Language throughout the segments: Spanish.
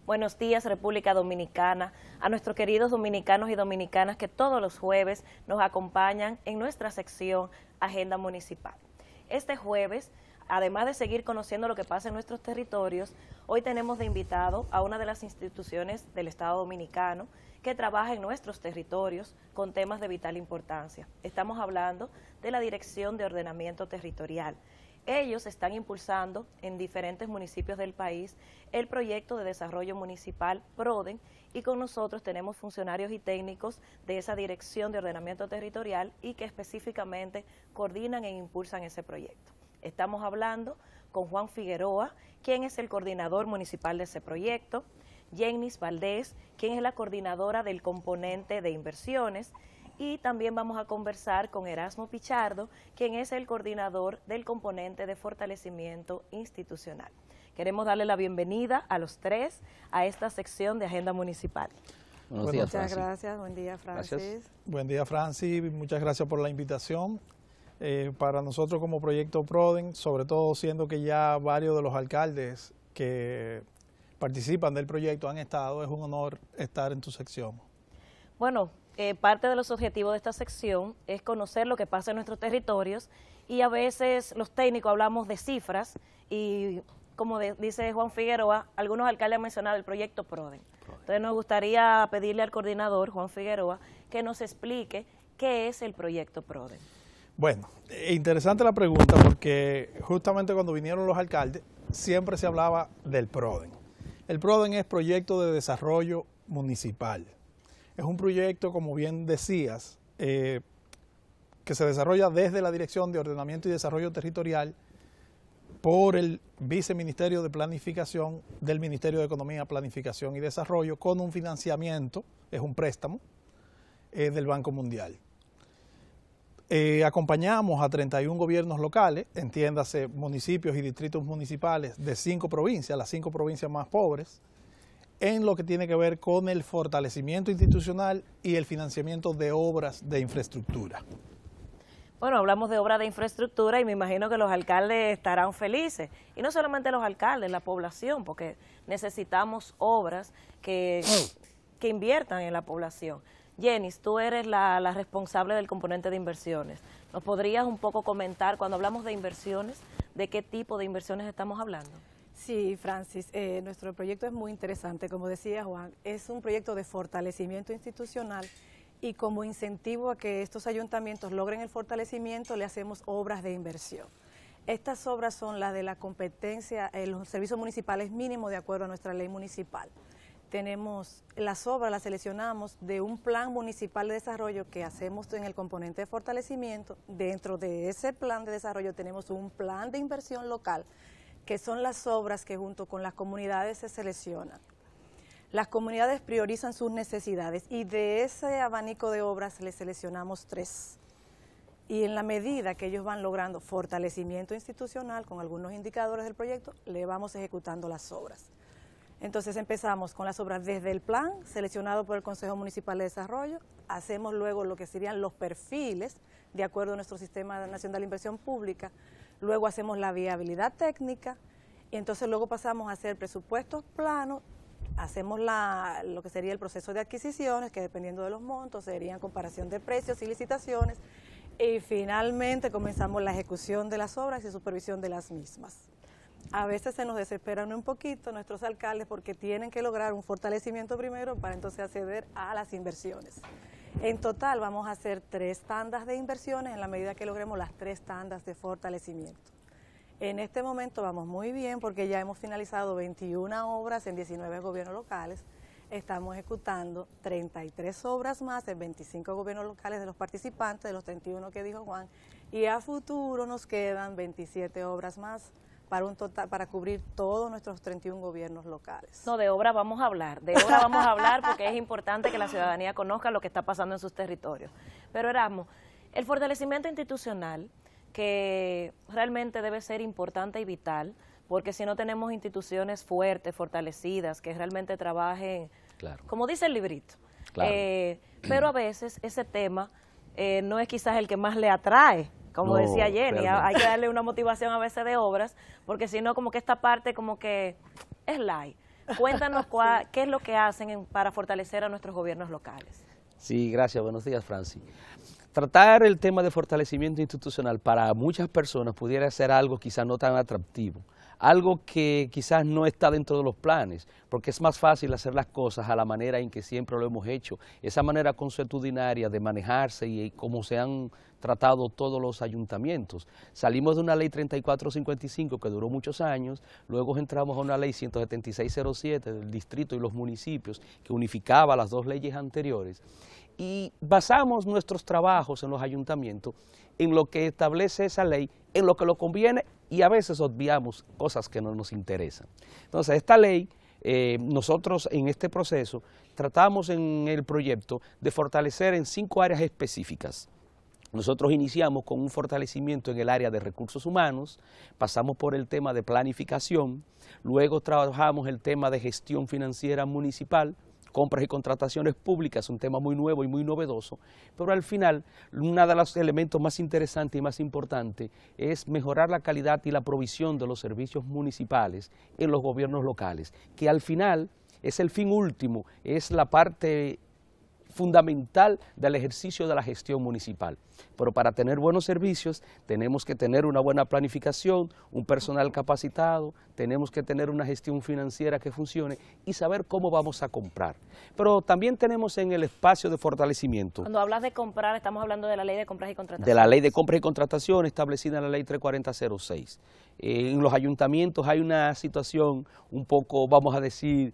Buenos días, República Dominicana, a nuestros queridos dominicanos y dominicanas que todos los jueves nos acompañan en nuestra sección Agenda Municipal. Este jueves, además de seguir conociendo lo que pasa en nuestros territorios, hoy tenemos de invitado a una de las instituciones del Estado Dominicano que trabaja en nuestros territorios con temas de vital importancia. Estamos hablando de la Dirección de Ordenamiento Territorial. Ellos están impulsando en diferentes municipios del país el proyecto de desarrollo municipal PRODEN y con nosotros tenemos funcionarios y técnicos de esa Dirección de Ordenamiento Territorial y que específicamente coordinan e impulsan ese proyecto. Estamos hablando con Juan Figueroa, quien es el coordinador municipal de ese proyecto, Jennis Valdés, quien es la coordinadora del componente de inversiones, y también vamos a conversar con Erasmo Pichardo, quien es el coordinador del componente de fortalecimiento institucional. Queremos darle la bienvenida a los tres a esta sección de Agenda Municipal. Buenos días, Muchas gracias, buen día, Francis. Gracias. Buen día, Francis, muchas gracias por la invitación. Para nosotros como Proyecto PRODEN, sobre todo siendo que ya varios de los alcaldes que participan del proyecto han estado, es un honor estar en tu sección. Bueno, parte de los objetivos de esta sección es conocer lo que pasa en nuestros territorios y a veces los técnicos hablamos de cifras y como dice Juan Figueroa, algunos alcaldes han mencionado el proyecto PRODEN. Entonces nos gustaría pedirle al coordinador, Juan Figueroa, que nos explique qué es el proyecto PRODEN. Bueno, interesante la pregunta porque justamente cuando vinieron los alcaldes siempre se hablaba del PRODEN. El PRODEN es Proyecto de Desarrollo Municipal. Es un proyecto, como bien decías, que se desarrolla desde la Dirección de Ordenamiento y Desarrollo Territorial por el Viceministerio de Planificación del Ministerio de Economía, Planificación y Desarrollo con un financiamiento, es un préstamo, del Banco Mundial. Acompañamos a 31 gobiernos locales, entiéndase municipios y distritos municipales de 5 provincias, las 5 provincias más pobres, en lo que tiene que ver con el fortalecimiento institucional y el financiamiento de obras de infraestructura. Bueno, hablamos de obras de infraestructura y me imagino que los alcaldes estarán felices. Y no solamente los alcaldes, la población, porque necesitamos obras que inviertan en la población. Jennis, tú eres la responsable del componente de inversiones. ¿Nos podrías un poco comentar, cuando hablamos de inversiones, de qué tipo de inversiones estamos hablando? Sí, Francis, nuestro proyecto es muy interesante, como decía Juan, es un proyecto de fortalecimiento institucional y como incentivo a que estos ayuntamientos logren el fortalecimiento le hacemos obras de inversión. Estas obras son las de la competencia, los servicios municipales mínimos de acuerdo a nuestra ley municipal. Tenemos las obras, las seleccionamos de un plan municipal de desarrollo que hacemos en el componente de fortalecimiento. Dentro de ese plan de desarrollo tenemos un plan de inversión local, que son las obras que junto con las comunidades se seleccionan. Las comunidades priorizan sus necesidades y de ese abanico de obras les seleccionamos 3. Y en la medida que ellos van logrando fortalecimiento institucional con algunos indicadores del proyecto, le vamos ejecutando las obras. Entonces empezamos con las obras desde el plan, seleccionado por el Consejo Municipal de Desarrollo, hacemos luego lo que serían los perfiles, de acuerdo a nuestro Sistema Nacional de Inversión Pública, luego hacemos la viabilidad técnica, y entonces luego pasamos a hacer presupuestos planos, hacemos lo que sería el proceso de adquisiciones, que dependiendo de los montos serían comparación de precios y licitaciones, y finalmente comenzamos la ejecución de las obras y supervisión de las mismas. A veces se nos desesperan un poquito nuestros alcaldes porque tienen que lograr un fortalecimiento primero para entonces acceder a las inversiones. En total vamos a hacer 3 tandas de inversiones en la medida que logremos las 3 tandas de fortalecimiento. En este momento vamos muy bien porque ya hemos finalizado 21 obras en 19 gobiernos locales. Estamos ejecutando 33 obras más en 25 gobiernos locales de los participantes, de los 31 que dijo Juan, y a futuro nos quedan 27 obras más para cubrir todos nuestros 31 gobiernos locales. No, de obra vamos a hablar, porque es importante que la ciudadanía conozca lo que está pasando en sus territorios. Pero Erasmo, el fortalecimiento institucional, que realmente debe ser importante y vital, porque si no tenemos instituciones fuertes, fortalecidas, que realmente trabajen, claro, como dice el librito. Claro. Pero a veces ese tema no es quizás el que más le atrae, como decía Jenny, realmente. Hay que darle una motivación a veces de obras, porque si no como que esta parte como que es light. Cuéntanos qué es lo que hacen para fortalecer a nuestros gobiernos locales. Sí, gracias. Buenos días, Francis. Tratar el tema de fortalecimiento institucional para muchas personas pudiera ser algo quizás no tan atractivo, algo que quizás no está dentro de los planes, porque es más fácil hacer las cosas a la manera en que siempre lo hemos hecho, esa manera consuetudinaria de manejarse y como se han tratado todos los ayuntamientos. Salimos de una ley 3455 que duró muchos años, luego entramos a una ley 17607 del distrito y los municipios que unificaba las dos leyes anteriores y basamos nuestros trabajos en los ayuntamientos en lo que establece esa ley, en lo que lo conviene y a veces obviamos cosas que no nos interesan. Entonces, esta ley, nosotros en este proceso tratamos en el proyecto de fortalecer en 5 áreas específicas. Nosotros iniciamos con un fortalecimiento en el área de recursos humanos, pasamos por el tema de planificación, luego trabajamos el tema de gestión financiera municipal, compras y contrataciones públicas, un tema muy nuevo y muy novedoso, pero al final uno de los elementos más interesantes y más importantes es mejorar la calidad y la provisión de los servicios municipales en los gobiernos locales, que al final es el fin último, es la parte fundamental del ejercicio de la gestión municipal. Pero para tener buenos servicios tenemos que tener una buena planificación, un personal capacitado, tenemos que tener una gestión financiera que funcione y saber cómo vamos a comprar. Pero también tenemos en el espacio de fortalecimiento. Cuando hablas de comprar, estamos hablando de la ley de compras y contrataciones. De la ley de compras y contratación establecida en la ley 34006. En los ayuntamientos hay una situación un poco, vamos a decir,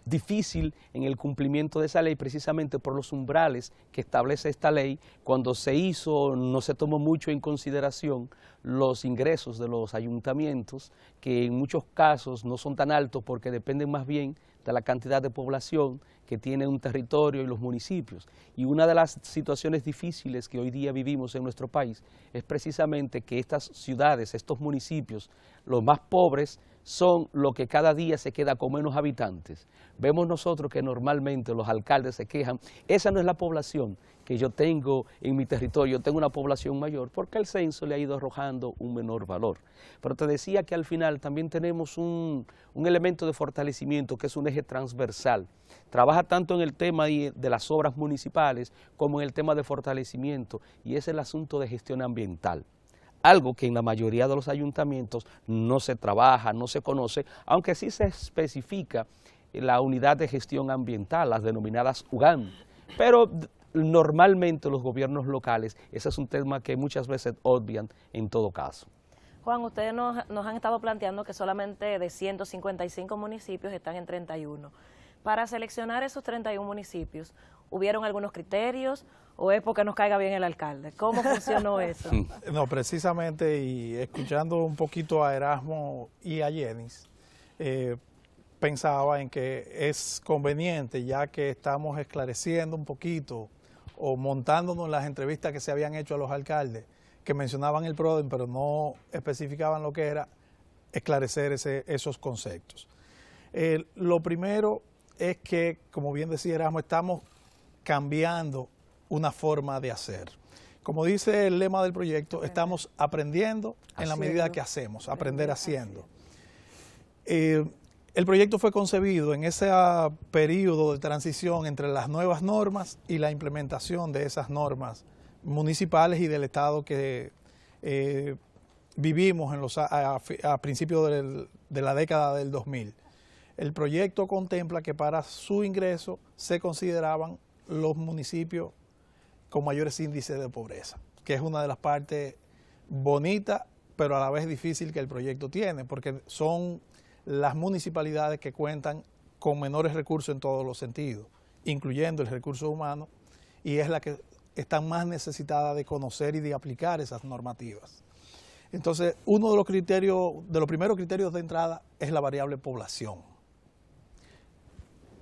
difícil en el cumplimiento de esa ley, precisamente por los umbrales que establece esta ley. Cuando se hizo, no se tomó mucho en consideración los ingresos de los ayuntamientos, que en muchos casos no son tan altos porque dependen más bien de la cantidad de población que tiene un territorio y los municipios. Y una de las situaciones difíciles que hoy día vivimos en nuestro país es precisamente que estas ciudades, estos municipios, los más pobres, son los que cada día se queda con menos habitantes. Vemos nosotros que normalmente los alcaldes se quejan, esa no es la población que yo tengo en mi territorio, yo tengo una población mayor, porque el censo le ha ido arrojando un menor valor. Pero te decía que al final también tenemos un elemento de fortalecimiento que es un eje transversal. Trabaja tanto en el tema de las obras municipales como en el tema de fortalecimiento, y es el asunto de gestión ambiental. Algo que en la mayoría de los ayuntamientos no se trabaja, no se conoce, aunque sí se especifica la unidad de gestión ambiental, las denominadas UGAM, pero normalmente los gobiernos locales, ese es un tema que muchas veces obvian en todo caso. Juan, ustedes nos han estado planteando que solamente de 155 municipios están en 31. Para seleccionar esos 31 municipios, ¿hubieron algunos criterios o es porque nos caiga bien el alcalde? ¿Cómo funcionó eso? No, precisamente, y escuchando un poquito a Erasmo y a Yenis, pensaba en que es conveniente, ya que estamos esclareciendo un poquito o montándonos en las entrevistas que se habían hecho a los alcaldes, que mencionaban el PRODEN, pero no especificaban lo que era, esclarecer esos conceptos. Lo primero es que, como bien decía Erasmo, estamos cambiando una forma de hacer. Como dice el lema del proyecto, estamos aprendiendo en la medida que hacemos, aprender haciendo. El proyecto fue concebido en ese periodo de transición entre las nuevas normas y la implementación de esas normas municipales y del Estado que vivimos a principios de la década del 2000. El proyecto contempla que para su ingreso se consideraban los municipios con mayores índices de pobreza, que es una de las partes bonitas, pero a la vez difícil que el proyecto tiene, porque son las municipalidades que cuentan con menores recursos en todos los sentidos, incluyendo el recurso humano, y es la que está más necesitada de conocer y de aplicar esas normativas. Entonces, uno de los primeros criterios de entrada es la variable población.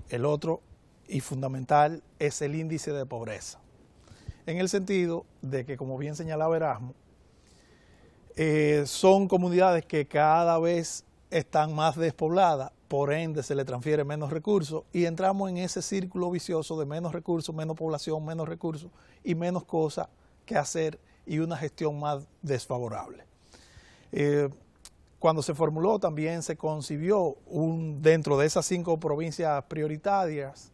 El otro, y fundamental, es el índice de pobreza, en el sentido de que, como bien señalaba Erasmo, son comunidades que cada vez están más despobladas, por ende se le transfiere menos recursos y entramos en ese círculo vicioso de menos recursos, menos población, menos recursos y menos cosas que hacer y una gestión más desfavorable. Cuando se formuló también se concibió dentro de esas 5 provincias prioritarias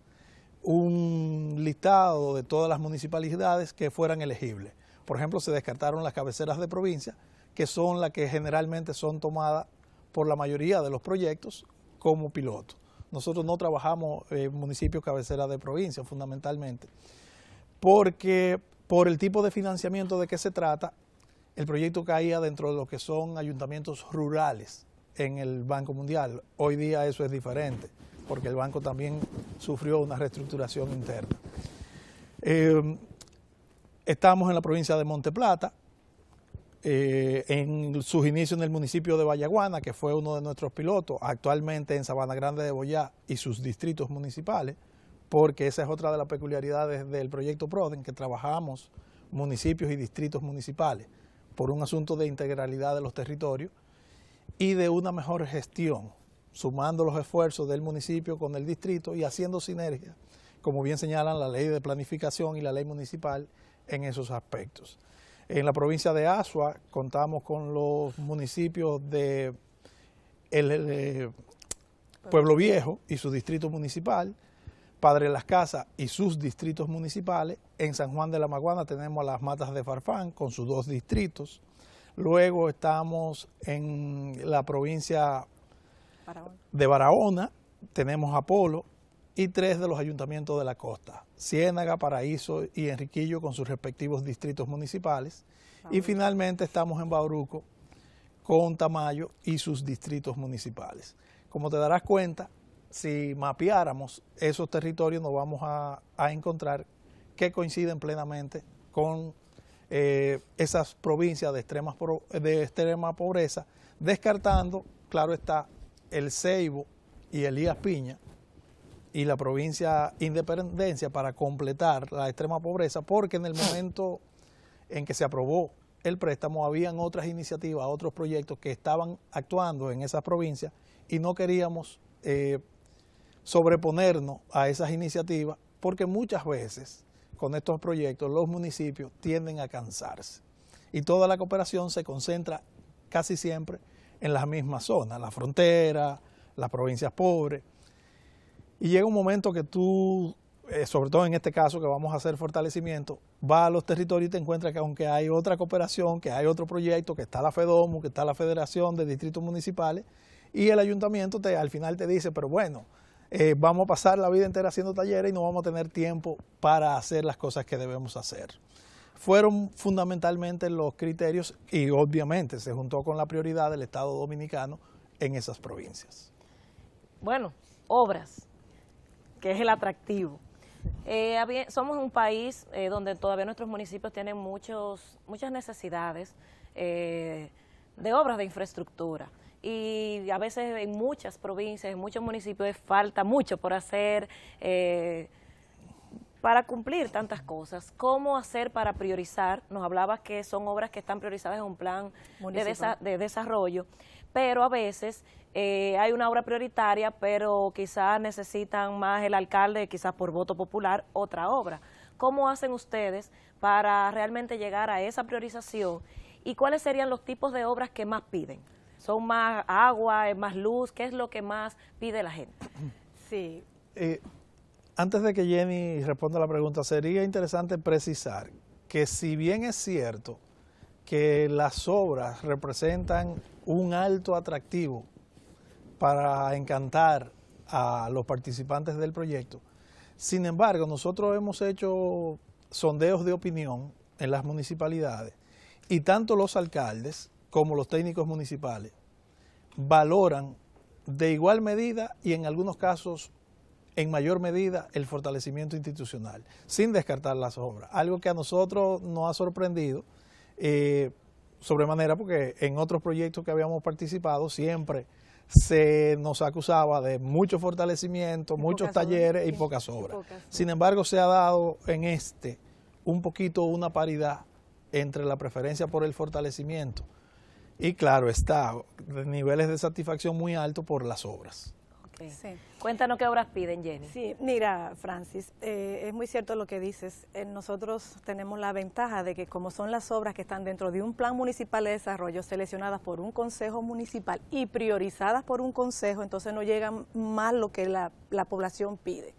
un listado de todas las municipalidades que fueran elegibles. Por ejemplo, se descartaron las cabeceras de provincia, que son las que generalmente son tomadas por la mayoría de los proyectos como piloto. Nosotros no trabajamos en municipios cabeceras de provincia fundamentalmente, porque por el tipo de financiamiento de que se trata, el proyecto caía dentro de lo que son ayuntamientos rurales en el Banco Mundial. Hoy día eso es diferente, porque el banco también sufrió una reestructuración interna. Estamos en la provincia de Monte Plata, en sus inicios en el municipio de Vallaguana, que fue uno de nuestros pilotos, actualmente en Sabana Grande de Boyá y sus distritos municipales, porque esa es otra de las peculiaridades del proyecto PRODEN, que trabajamos municipios y distritos municipales por un asunto de integralidad de los territorios y de una mejor gestión, sumando los esfuerzos del municipio con el distrito y haciendo sinergia, como bien señalan la ley de planificación y la ley municipal en esos aspectos. En la provincia de Azua contamos con los municipios de Pueblo Viejo y su distrito municipal, Padre Las Casas y sus distritos municipales. En San Juan de la Maguana tenemos las Matas de Farfán con sus 2 distritos. Luego estamos en la provincia de Barahona, tenemos Apolo y 3 de los ayuntamientos de la costa, Ciénaga, Paraíso y Enriquillo con sus respectivos distritos municipales. Y finalmente estamos en Bauruco con Tamayo y sus distritos municipales. Como te darás cuenta, si mapeáramos esos territorios nos vamos a encontrar que coinciden plenamente con esas provincias de extrema pobreza, descartando, claro está, el Ceibo y Elías Piña y la provincia Independencia para completar la extrema pobreza, porque en el momento en que se aprobó el préstamo habían otras iniciativas, otros proyectos que estaban actuando en esas provincias y no queríamos sobreponernos a esas iniciativas, porque muchas veces con estos proyectos los municipios tienden a cansarse y toda la cooperación se concentra casi siempre en las mismas zonas, la frontera, las provincias pobres, y llega un momento que tú, sobre todo en este caso que vamos a hacer fortalecimiento, vas a los territorios y te encuentras que aunque hay otra cooperación, que hay otro proyecto, que está la FEDOMU, que está la Federación de Distritos Municipales, y el ayuntamiento al final te dice, pero bueno, vamos a pasar la vida entera haciendo talleres y no vamos a tener tiempo para hacer las cosas que debemos hacer. Fueron fundamentalmente los criterios y obviamente se juntó con la prioridad del Estado Dominicano en esas provincias. Bueno, obras, que es el atractivo. Somos un país donde todavía nuestros municipios tienen muchas necesidades de obras de infraestructura. Y a veces en muchas provincias, en muchos municipios falta mucho por hacer para cumplir tantas cosas. ¿Cómo hacer para priorizar? Nos hablabas que son obras que están priorizadas en un plan de desarrollo, pero a veces hay una obra prioritaria, pero quizás necesitan más el alcalde, quizás por voto popular, otra obra. ¿Cómo hacen ustedes para realmente llegar a esa priorización? ¿Y cuáles serían los tipos de obras que más piden? ¿Son más agua, es más luz? ¿Qué es lo que más pide la gente? Sí. Antes de que Jenny responda a la pregunta, sería interesante precisar que si bien es cierto que las obras representan un alto atractivo para encantar a los participantes del proyecto, sin embargo, nosotros hemos hecho sondeos de opinión en las municipalidades y tanto los alcaldes como los técnicos municipales valoran de igual medida y en algunos casos en mayor medida el fortalecimiento institucional, sin descartar las obras. Algo que a nosotros nos ha sorprendido sobremanera, porque en otros proyectos que habíamos participado siempre se nos acusaba de mucho fortalecimiento, muchos talleres y pocas obras. Sin embargo, se ha dado en un poquito una paridad entre la preferencia por el fortalecimiento y claro está, niveles de satisfacción muy altos por las obras. Ok. Sí. Cuéntanos qué obras piden, Jenny. Sí, mira, Francis, es muy cierto lo que dices. Nosotros tenemos la ventaja de que como son las obras que están dentro de un plan municipal de desarrollo seleccionadas por un consejo municipal y priorizadas por un consejo, entonces no llegan más lo que la población pide.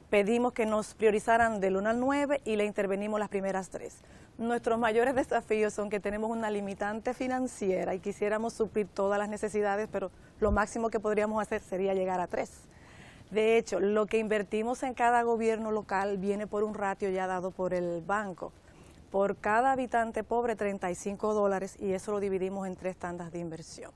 Pedimos que nos priorizaran del 1 al 9 y le intervenimos las primeras 3. Nuestros mayores desafíos son que tenemos una limitante financiera y quisiéramos suplir todas las necesidades, pero lo máximo que podríamos hacer sería llegar a 3. De hecho, lo que invertimos en cada gobierno local viene por un ratio ya dado por el banco. Por cada habitante pobre, $35, y eso lo dividimos en 3 tandas de inversión.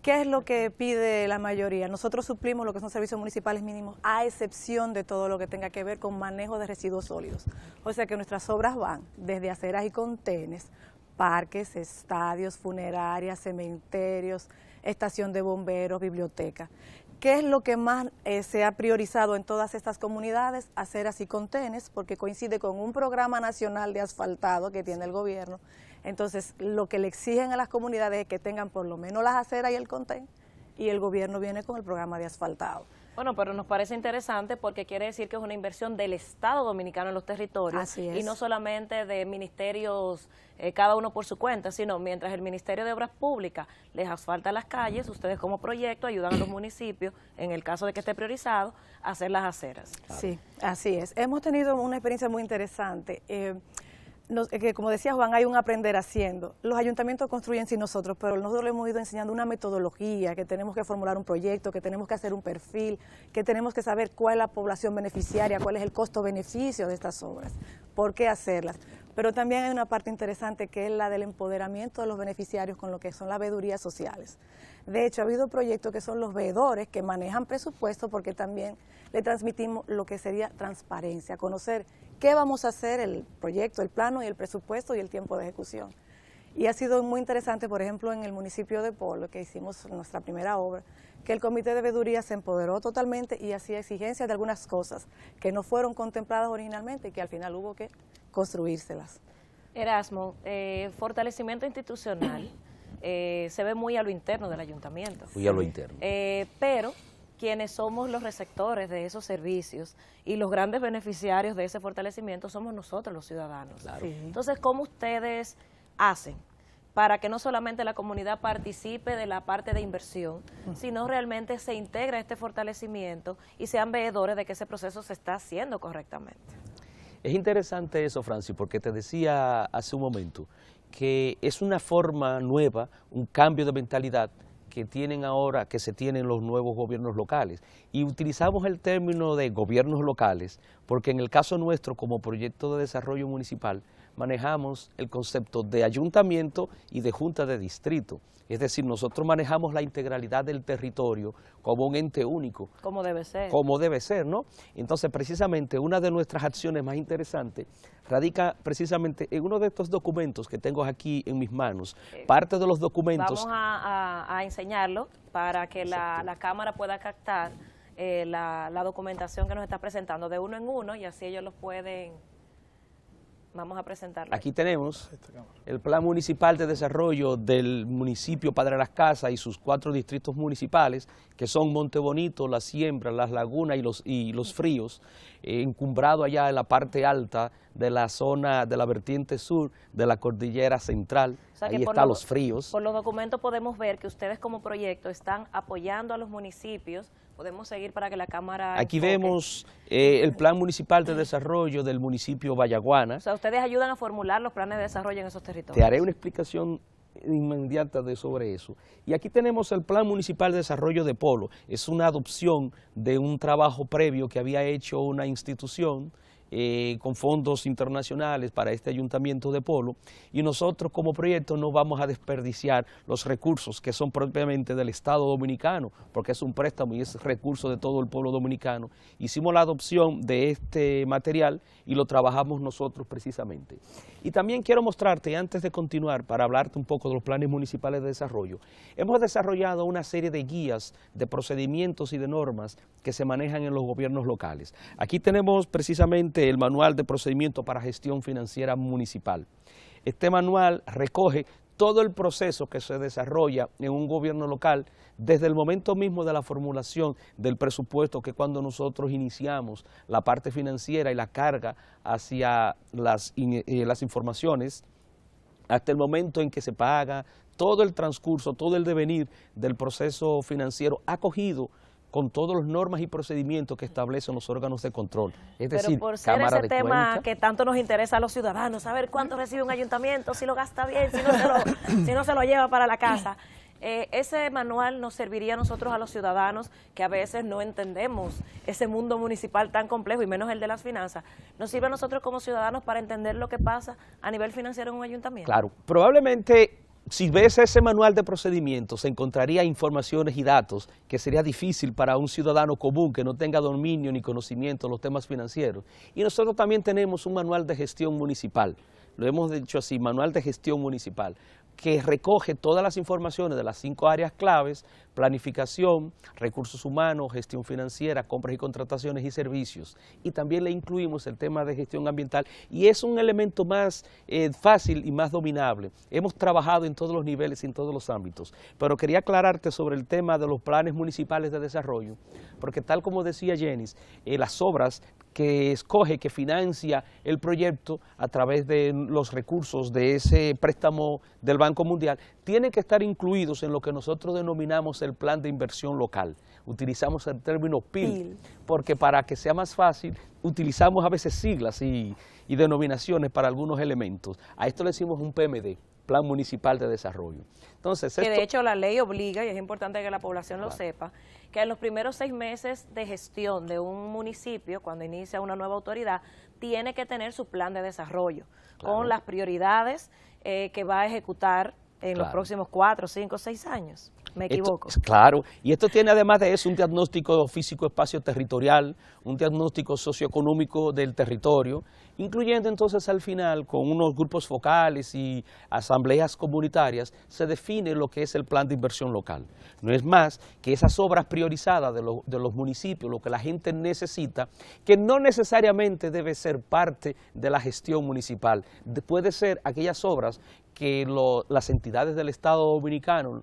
¿Qué es lo que pide la mayoría? Nosotros suplimos lo que son servicios municipales mínimos, a excepción de todo lo que tenga que ver con manejo de residuos sólidos. O sea que nuestras obras van desde aceras y contenes, parques, estadios, funerarias, cementerios, estación de bomberos, biblioteca. ¿Qué es lo que más se ha priorizado en todas estas comunidades? Aceras y contenes, porque coincide con un programa nacional de asfaltado que tiene el gobierno. Entonces, lo que le exigen a las comunidades es que tengan por lo menos las aceras y el contén, y el gobierno viene con el programa de asfaltado. Bueno, pero nos parece interesante porque quiere decir que es una inversión del Estado Dominicano en los territorios. Así es. Y no solamente de ministerios, cada uno por su cuenta, sino mientras el Ministerio de Obras Públicas les asfalta las calles, ustedes como proyecto ayudan a los municipios, en el caso de que esté priorizado, a hacer las aceras. Sí, así es. Hemos tenido una experiencia muy interesante. Que como decía Juan, hay un aprender haciendo. Los ayuntamientos construyen sin nosotros, pero nosotros le hemos ido enseñando una metodología, que tenemos que formular un proyecto, que tenemos que hacer un perfil, que tenemos que saber cuál es la población beneficiaria, cuál es el costo-beneficio de estas obras, por qué hacerlas. Pero también hay una parte interesante que es la del empoderamiento de los beneficiarios con lo que son las veedurías sociales. De hecho, ha habido proyectos que son los veedores que manejan presupuesto, porque también le transmitimos lo que sería transparencia, conocer qué vamos a hacer, el proyecto, el plano y el presupuesto y el tiempo de ejecución. Y ha sido muy interesante, por ejemplo, en el municipio de Polo, que hicimos nuestra primera obra, que el comité de veeduría se empoderó totalmente y hacía exigencias de algunas cosas que no fueron contempladas originalmente y que al final hubo que construírselas. Erasmo, fortalecimiento institucional se ve muy a lo interno del ayuntamiento. Muy a lo interno. Pero quienes somos los receptores de esos servicios y los grandes beneficiarios de ese fortalecimiento somos nosotros los ciudadanos. Claro. Sí. Entonces, ¿cómo ustedes hacen para que no solamente la comunidad participe de la parte de inversión, sino realmente se integre a este fortalecimiento y sean veedores de que ese proceso se está haciendo correctamente? Es interesante eso, Francis, porque te decía hace un momento que es una forma nueva, un cambio de mentalidad que tienen ahora, que se tienen los nuevos gobiernos locales. Y utilizamos el término de gobiernos locales porque en el caso nuestro, como proyecto de desarrollo municipal, manejamos el concepto de ayuntamiento y de junta de distrito. Es decir, nosotros manejamos la integralidad del territorio como un ente único. Como debe ser. Como debe ser, ¿no? Entonces, precisamente, una de nuestras acciones más interesantes radica precisamente en uno de estos documentos que tengo aquí en mis manos. Parte de los documentos... Vamos a enseñarlo para que la cámara pueda captar la documentación que nos está presentando de uno en uno y así ellos los pueden... Vamos a presentarlo. Aquí tenemos el Plan Municipal de Desarrollo del municipio Padre Las Casas y sus 4 distritos municipales, que son Monte Bonito, La Siembra, Las Lagunas y Los Fríos, encumbrado allá en la parte alta de la zona de la vertiente sur de la cordillera central. O sea, ahí están Los Fríos. Por los documentos podemos ver que ustedes como proyecto están apoyando a los municipios. Podemos seguir para que la cámara Aquí enfoque. vemos el Plan Municipal de Desarrollo del municipio Vallaguana. O sea, ustedes ayudan a formular los planes de desarrollo en esos territorios. Te haré una explicación inmediata sobre eso. Y aquí tenemos el Plan Municipal de Desarrollo de Polo. Es una adopción de un trabajo previo que había hecho una institución con fondos internacionales para este ayuntamiento de Polo, y nosotros como proyecto no vamos a desperdiciar los recursos que son propiamente del Estado Dominicano, porque es un préstamo y es recurso de todo el pueblo dominicano. Hicimos la adopción de este material y lo trabajamos nosotros precisamente. Y también quiero mostrarte, antes de continuar, para hablarte un poco de los planes municipales de desarrollo, hemos desarrollado una serie de guías, de procedimientos y de normas que se manejan en los gobiernos locales. Aquí tenemos precisamente el manual de procedimiento para gestión financiera municipal. Este manual recoge todo el proceso que se desarrolla en un gobierno local, desde el momento mismo de la formulación del presupuesto, que cuando nosotros iniciamos la parte financiera y la carga hacia las informaciones, hasta el momento en que se paga, todo el transcurso, todo el devenir del proceso financiero acogido con todas las normas y procedimientos que establecen los órganos de control. Es decir, pero por ser Cámara ese de tema Cuentas, que tanto nos interesa a los ciudadanos, saber cuánto recibe un ayuntamiento, si lo gasta bien, si no se lo lleva para la casa. Ese manual nos serviría a nosotros, a los ciudadanos, que a veces no entendemos ese mundo municipal tan complejo, y menos el de las finanzas. ¿Nos sirve a nosotros como ciudadanos para entender lo que pasa a nivel financiero en un ayuntamiento? Claro, probablemente si ves ese manual de procedimientos se encontraría informaciones y datos que sería difícil para un ciudadano común que no tenga dominio ni conocimiento de los temas financieros. Y nosotros también tenemos un manual de gestión municipal, lo hemos dicho así, manual de gestión municipal, que recoge todas las informaciones de las 5 áreas claves: planificación, recursos humanos, gestión financiera, compras y contrataciones y servicios. Y también le incluimos el tema de gestión ambiental, y es un elemento más fácil y más dominable. Hemos trabajado en todos los niveles y en todos los ámbitos, pero quería aclararte sobre el tema de los planes municipales de desarrollo, porque tal como decía Jenis, las obras que escoge, que financia el proyecto a través de los recursos de ese préstamo del Banco Mundial, tienen que estar incluidos en lo que nosotros denominamos el plan de inversión local. Utilizamos el término PIL, porque para que sea más fácil, utilizamos a veces siglas y denominaciones para algunos elementos. A esto le decimos un PMD, Plan Municipal de Desarrollo. Entonces, que de hecho la ley obliga, y es importante que la población lo sepa, que en los primeros 6 meses de gestión de un municipio, cuando inicia una nueva autoridad, tiene que tener su plan de desarrollo, con las prioridades que va a ejecutar en los próximos 4, 5, 6 años. ¿Me equivoco? Claro, y esto tiene además de eso un diagnóstico físico espacio territorial, un diagnóstico socioeconómico del territorio, incluyendo entonces al final, con unos grupos focales y asambleas comunitarias, se define lo que es el plan de inversión local. No es más que esas obras priorizadas de los municipios, lo que la gente necesita, que no necesariamente debe ser parte de la gestión municipal, puede ser aquellas obras que las entidades del Estado Dominicano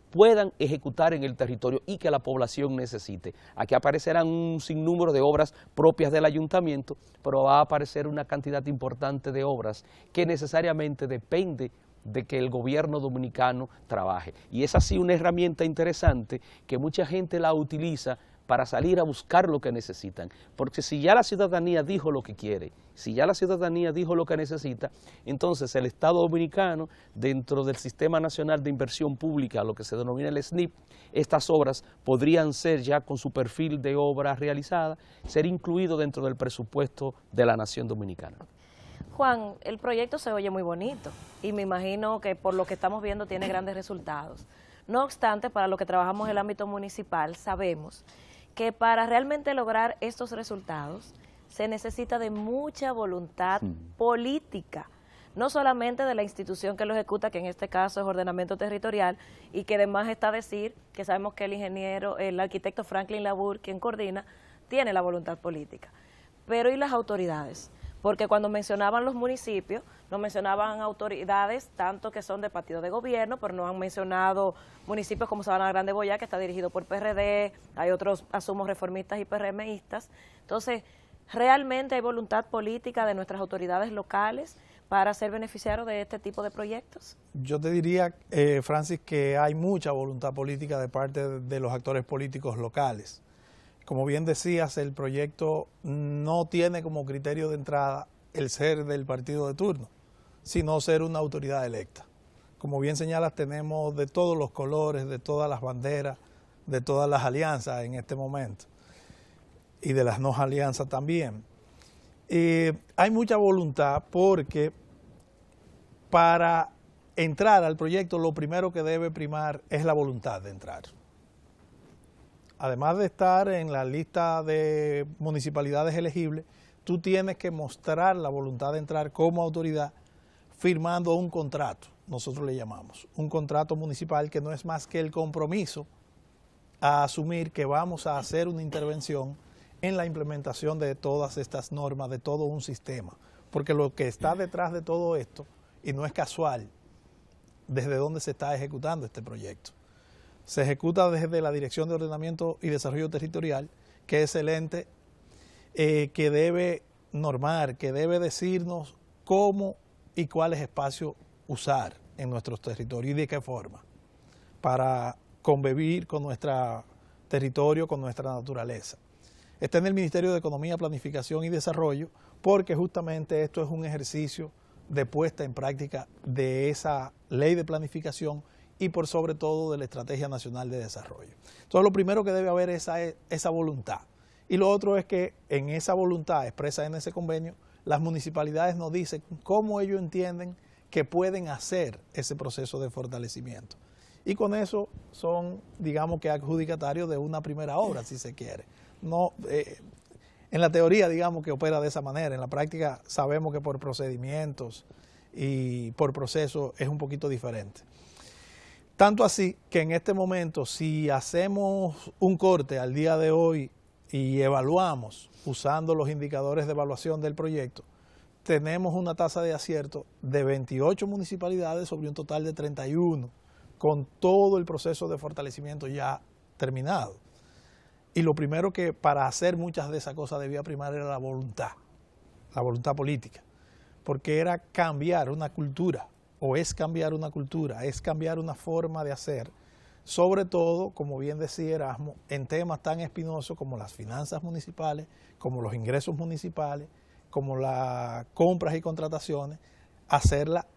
puedan ejecutar en el territorio y que la población necesite. Aquí aparecerán un sinnúmero de obras propias del ayuntamiento, pero va a aparecer una cantidad importante de obras que necesariamente depende de que el gobierno dominicano trabaje. Y es así una herramienta interesante que mucha gente la utiliza para salir a buscar lo que necesitan, porque si ya la ciudadanía dijo lo que quiere, si ya la ciudadanía dijo lo que necesita, entonces el Estado Dominicano, dentro del Sistema Nacional de Inversión Pública, lo que se denomina el SNIP, estas obras podrían ser ya con su perfil de obra realizada, ser incluido dentro del presupuesto de la Nación Dominicana. Juan, el proyecto se oye muy bonito y me imagino que por lo que estamos viendo tiene grandes resultados. No obstante, para lo que trabajamos en el ámbito municipal, sabemos que para realmente lograr estos resultados se necesita de mucha voluntad política, no solamente de la institución que lo ejecuta, que en este caso es Ordenamiento Territorial, y que además está a decir que sabemos que el arquitecto Franklin Labour, quien coordina, tiene la voluntad política. Pero ¿y las autoridades? Porque cuando mencionaban los municipios, no mencionaban autoridades tanto que son de partido de gobierno, pero no han mencionado municipios como Sabana Grande Boyá, que está dirigido por PRD, hay otros, asumo, reformistas y PRMistas. Entonces, ¿realmente hay voluntad política de nuestras autoridades locales para ser beneficiarios de este tipo de proyectos? Yo te diría, Francis, que hay mucha voluntad política de parte de los actores políticos locales. Como bien decías, el proyecto no tiene como criterio de entrada el ser del partido de turno, sino ser una autoridad electa. Como bien señalas, tenemos de todos los colores, de todas las banderas, de todas las alianzas en este momento, y de las no alianzas también. Hay mucha voluntad porque para entrar al proyecto lo primero que debe primar es la voluntad de entrar. Además de estar en la lista de municipalidades elegibles, tú tienes que mostrar la voluntad de entrar como autoridad firmando un contrato, nosotros le llamamos, un contrato municipal que no es más que el compromiso a asumir que vamos a hacer una intervención en la implementación de todas estas normas, de todo un sistema, porque lo que está detrás de todo esto, y no es casual, desde dónde se está ejecutando este proyecto. Se ejecuta desde la Dirección de Ordenamiento y Desarrollo Territorial, que es el ente que debe normar, que debe decirnos cómo y cuáles espacios usar en nuestros territorios y de qué forma, para convivir con nuestro territorio, con nuestra naturaleza. Está en el Ministerio de Economía, Planificación y Desarrollo, porque justamente esto es un ejercicio de puesta en práctica de esa ley de planificación y por sobre todo de la Estrategia Nacional de Desarrollo. Entonces lo primero que debe haber es esa voluntad. Y lo otro es que en esa voluntad expresa en ese convenio, las municipalidades nos dicen cómo ellos entienden que pueden hacer ese proceso de fortalecimiento. Y con eso son, digamos que adjudicatarios de una primera obra, si se quiere. No, en la teoría, digamos que opera de esa manera, en la práctica sabemos que por procedimientos y por proceso es un poquito diferente. Tanto así que en este momento, si hacemos un corte al día de hoy y evaluamos usando los indicadores de evaluación del proyecto, tenemos una tasa de acierto de 28 municipalidades sobre un total de 31, con todo el proceso de fortalecimiento ya terminado. Y lo primero que para hacer muchas de esas cosas debía primar era la voluntad política, porque era cambiar una cultura, o es cambiar una cultura, es cambiar una forma de hacer, sobre todo, como bien decía Erasmo, en temas tan espinosos como las finanzas municipales, como los ingresos municipales, como las compras y contrataciones, hacerla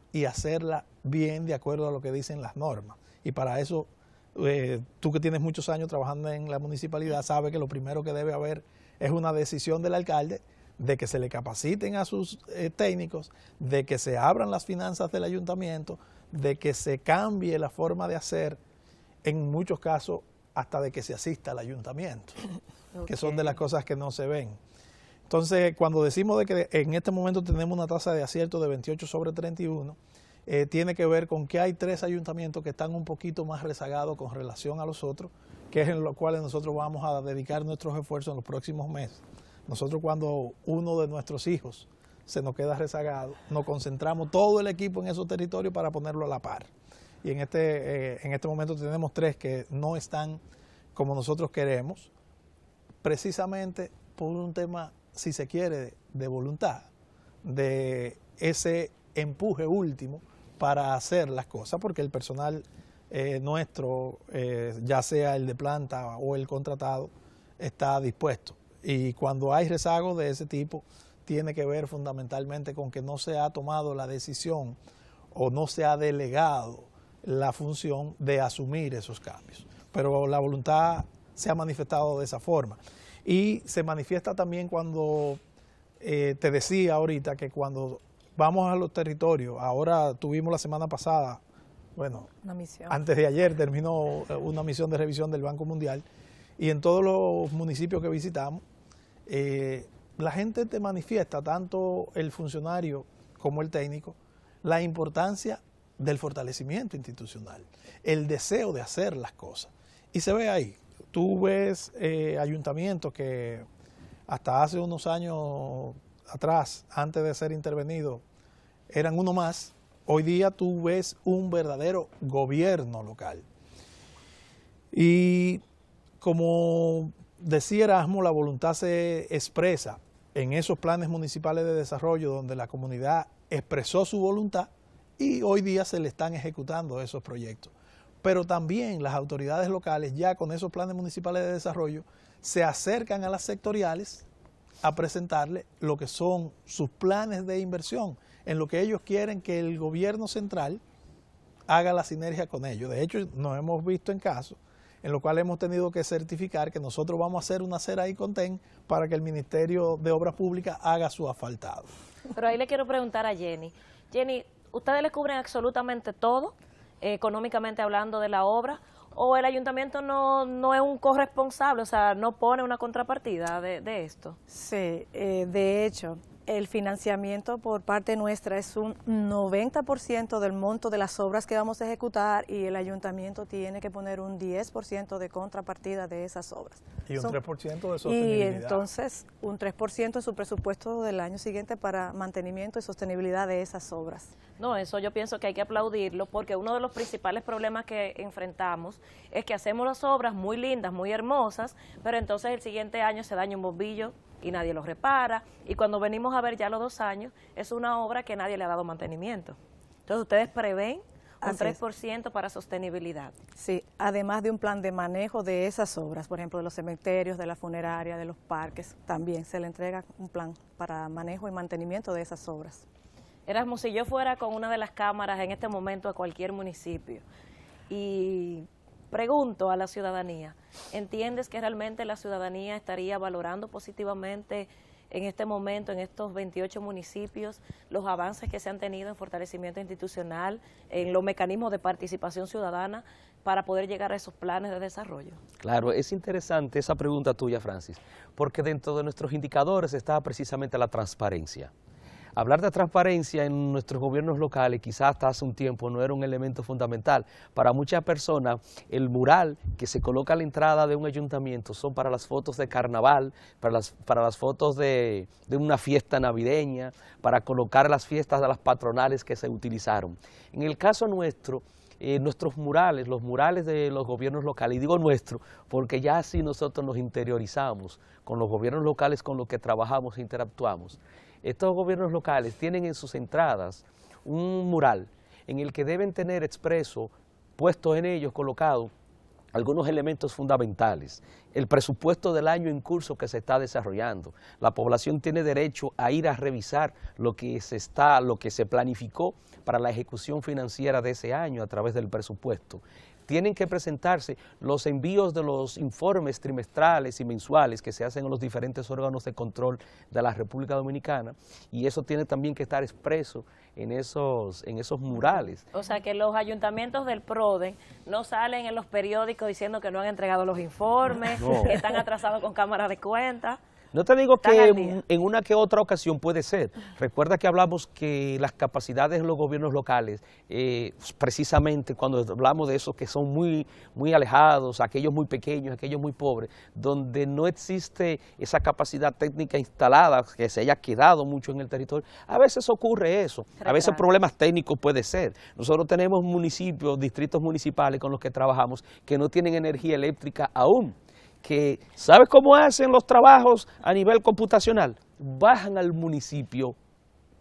bien de acuerdo a lo que dicen las normas. Y para eso, tú que tienes muchos años trabajando en la municipalidad, sabes que lo primero que debe haber es una decisión del alcalde de que se le capaciten a sus técnicos, de que se abran las finanzas del ayuntamiento, de que se cambie la forma de hacer, en muchos casos hasta de que se asista al ayuntamiento, que son de las cosas que no se ven. Entonces, cuando decimos de que en este momento tenemos una tasa de acierto de 28 sobre 31, tiene que ver con que hay 3 ayuntamientos que están un poquito más rezagados con relación a los otros, que es en los cuales nosotros vamos a dedicar nuestros esfuerzos en los próximos meses. Nosotros cuando uno de nuestros hijos se nos queda rezagado, nos concentramos todo el equipo en esos territorios para ponerlo a la par. Y en este momento tenemos 3 que no están como nosotros queremos, precisamente por un tema, si se quiere, de voluntad, de ese empuje último para hacer las cosas, porque el personal nuestro, ya sea el de planta o el contratado, está dispuesto. Y cuando hay rezagos de ese tipo, tiene que ver fundamentalmente con que no se ha tomado la decisión o no se ha delegado la función de asumir esos cambios. Pero la voluntad se ha manifestado de esa forma. Y se manifiesta también cuando, te decía ahorita, que cuando vamos a los territorios, ahora tuvimos la semana pasada, bueno, antes de ayer terminó una misión de revisión del Banco Mundial, y en todos los municipios que visitamos, la gente te manifiesta, tanto el funcionario como el técnico, la importancia del fortalecimiento institucional, el deseo de hacer las cosas. Y se ve ahí. Tú ves ayuntamientos que hasta hace unos años atrás, antes de ser intervenidos, eran uno más. Hoy día tú ves un verdadero gobierno local. Y como decía Erasmo, la voluntad se expresa en esos planes municipales de desarrollo donde la comunidad expresó su voluntad y hoy día se le están ejecutando esos proyectos. Pero también las autoridades locales ya con esos planes municipales de desarrollo se acercan a las sectoriales a presentarle lo que son sus planes de inversión, en lo que ellos quieren que el gobierno central haga la sinergia con ellos. De hecho, nos hemos visto en casos en los cuales hemos tenido que certificar que nosotros vamos a hacer una acera ahí con TEN para que el Ministerio de Obras Públicas haga su asfaltado. Pero ahí le quiero preguntar a Jenny. Jenny, ¿ustedes le cubren absolutamente todo, económicamente hablando de la obra, o el ayuntamiento no es un corresponsable, o sea, no pone una contrapartida de esto? Sí, de hecho, el financiamiento por parte nuestra es un 90% del monto de las obras que vamos a ejecutar y el ayuntamiento tiene que poner un 10% de contrapartida de esas obras. Y un 3% de sostenibilidad. Y entonces un 3% en su presupuesto del año siguiente para mantenimiento y sostenibilidad de esas obras. No, eso yo pienso que hay que aplaudirlo porque uno de los principales problemas que enfrentamos es que hacemos las obras muy lindas, muy hermosas, pero entonces el siguiente año se daña un bombillo y nadie lo repara, y cuando venimos a ver ya los 2 años, es una obra que nadie le ha dado mantenimiento. Entonces ustedes prevén un 3% para sostenibilidad. Sí, además de un plan de manejo de esas obras, por ejemplo, de los cementerios, de la funeraria, de los parques, también se le entrega un plan para manejo y mantenimiento de esas obras. Erasmo, si yo fuera con una de las cámaras en este momento a cualquier municipio y pregunto a la ciudadanía, ¿entiendes que realmente la ciudadanía estaría valorando positivamente en este momento, en estos 28 municipios, los avances que se han tenido en fortalecimiento institucional, en los mecanismos de participación ciudadana para poder llegar a esos planes de desarrollo? Claro, es interesante esa pregunta tuya, Francis, porque dentro de nuestros indicadores está precisamente la transparencia. Hablar de transparencia en nuestros gobiernos locales quizás hasta hace un tiempo no era un elemento fundamental. Para muchas personas el mural que se coloca a la entrada de un ayuntamiento son para las fotos de carnaval, para las fotos de una fiesta navideña, para colocar las fiestas de las patronales que se utilizaron. En el caso nuestro, nuestros murales, los murales de los gobiernos locales, y digo nuestro porque ya así nosotros nos interiorizamos con los gobiernos locales con los que trabajamos e interactuamos. Estos gobiernos locales tienen en sus entradas un mural en el que deben tener expreso, puesto en ellos, colocado, algunos elementos fundamentales. El presupuesto del año en curso que se está desarrollando. La población tiene derecho a ir a revisar lo que se planificó para la ejecución financiera de ese año a través del presupuesto. Tienen que presentarse los envíos de los informes trimestrales y mensuales que se hacen en los diferentes órganos de control de la República Dominicana, y eso tiene también que estar expreso en esos murales. O sea que los ayuntamientos del PRODEN no salen en los periódicos diciendo que no han entregado los informes, no, que están atrasados con cámaras de cuentas. No te digo que en una que otra ocasión puede ser. Recuerda que hablamos que las capacidades de los gobiernos locales, precisamente cuando hablamos de esos que son muy alejados, aquellos muy pequeños, aquellos muy pobres, donde no existe esa capacidad técnica instalada, que se haya quedado mucho en el territorio, a veces ocurre eso. A veces problemas técnicos puede ser. Nosotros tenemos municipios, distritos municipales con los que trabajamos que no tienen energía eléctrica aún. Que, ¿sabes cómo hacen los trabajos a nivel computacional? Bajan al municipio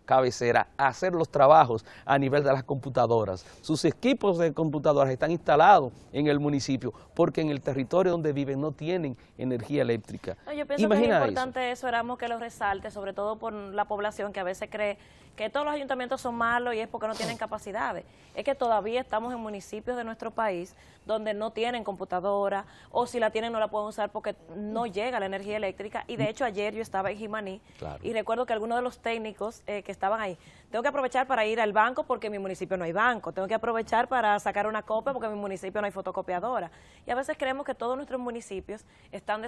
cabecera a hacer los trabajos a nivel de las computadoras. Sus equipos de computadoras están instalados en el municipio porque en el territorio donde viven no tienen energía eléctrica. No, yo pienso que es importante eso, Erasmo, que lo resalte, sobre todo por la población que a veces cree que todos los ayuntamientos son malos y es porque no tienen capacidades. Es que todavía estamos en municipios de nuestro país donde no tienen computadora, o si la tienen no la pueden usar porque no llega la energía eléctrica. Y de hecho ayer yo estaba en Jimaní, claro, y recuerdo que algunos de los técnicos que estaban ahí, tengo que aprovechar para ir al banco porque en mi municipio no hay banco, tengo que aprovechar para sacar una copia porque en mi municipio no hay fotocopiadora. Y a veces creemos que todos nuestros municipios están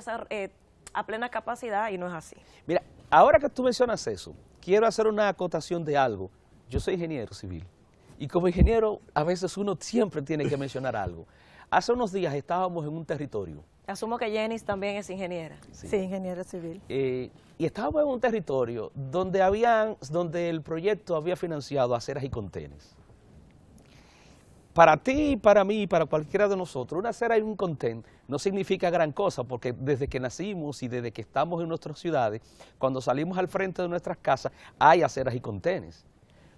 a plena capacidad y no es así. Mira, ahora que tú mencionas eso, quiero hacer una acotación de algo. Yo soy ingeniero civil y como ingeniero a veces uno siempre tiene que mencionar algo. Hace unos días estábamos en un territorio. Asumo que Jenis también es ingeniera. Sí, ingeniera civil. Y estábamos en un territorio donde el proyecto había financiado aceras y contenes. Para ti, para mí, para cualquiera de nosotros, una acera y un contén no significa gran cosa, porque desde que nacimos y desde que estamos en nuestras ciudades, cuando salimos al frente de nuestras casas, hay aceras y contenes.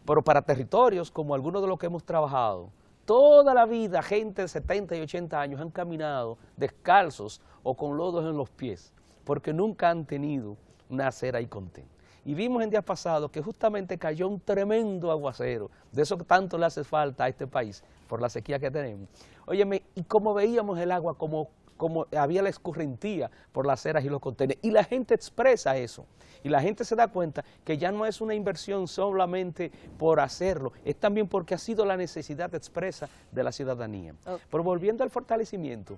Pero para territorios como algunos de los que hemos trabajado, toda la vida, gente de 70 y 80 años han caminado descalzos o con lodos en los pies, porque nunca han tenido una acera y contén. Y vimos en días pasados que justamente cayó un tremendo aguacero, de eso que tanto le hace falta a este país, por la sequía que tenemos. Óyeme, y como veíamos el agua, como había la escorrentía por las aceras y los contenes, y la gente expresa eso, y la gente se da cuenta que ya no es una inversión solamente por hacerlo, es también porque ha sido la necesidad expresa de la ciudadanía. Pero volviendo al fortalecimiento,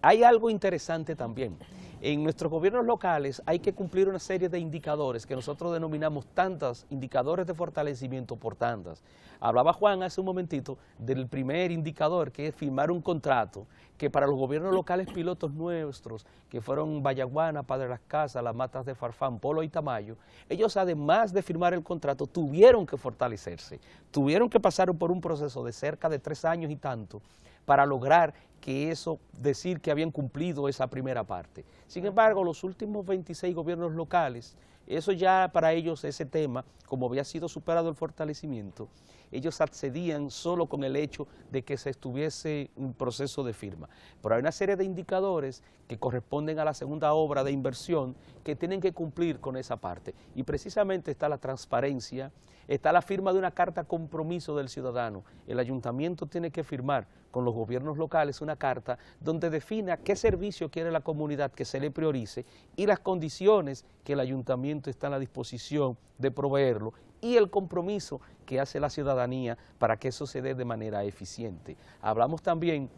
Hay algo interesante también. En nuestros gobiernos locales hay que cumplir una serie de indicadores que nosotros denominamos tandas, indicadores de fortalecimiento por tandas. Hablaba Juan hace un momentito del primer indicador, que es firmar un contrato, que para los gobiernos locales pilotos nuestros, que fueron Vallaguana, Padre Las Casas, Las Matas de Farfán, Polo y Tamayo, ellos además de firmar el contrato tuvieron que fortalecerse, tuvieron que pasar por un proceso de cerca de 3 años y tanto, para lograr que eso, decir que habían cumplido esa primera parte. Sin embargo, los últimos 26 gobiernos locales, eso ya para ellos ese tema, como había sido superado el fortalecimiento, ellos accedían solo con el hecho de que se estuviese un proceso de firma. Pero hay una serie de indicadores que corresponden a la segunda obra de inversión que tienen que cumplir con esa parte. Y precisamente está la transparencia, está la firma de una carta compromiso del ciudadano. El ayuntamiento tiene que firmar con los gobiernos locales una carta donde defina qué servicio quiere la comunidad que se le priorice y las condiciones que el ayuntamiento está en la disposición de proveerlo y el compromiso que hace la ciudadanía para que eso se dé de manera eficiente. Hablamos también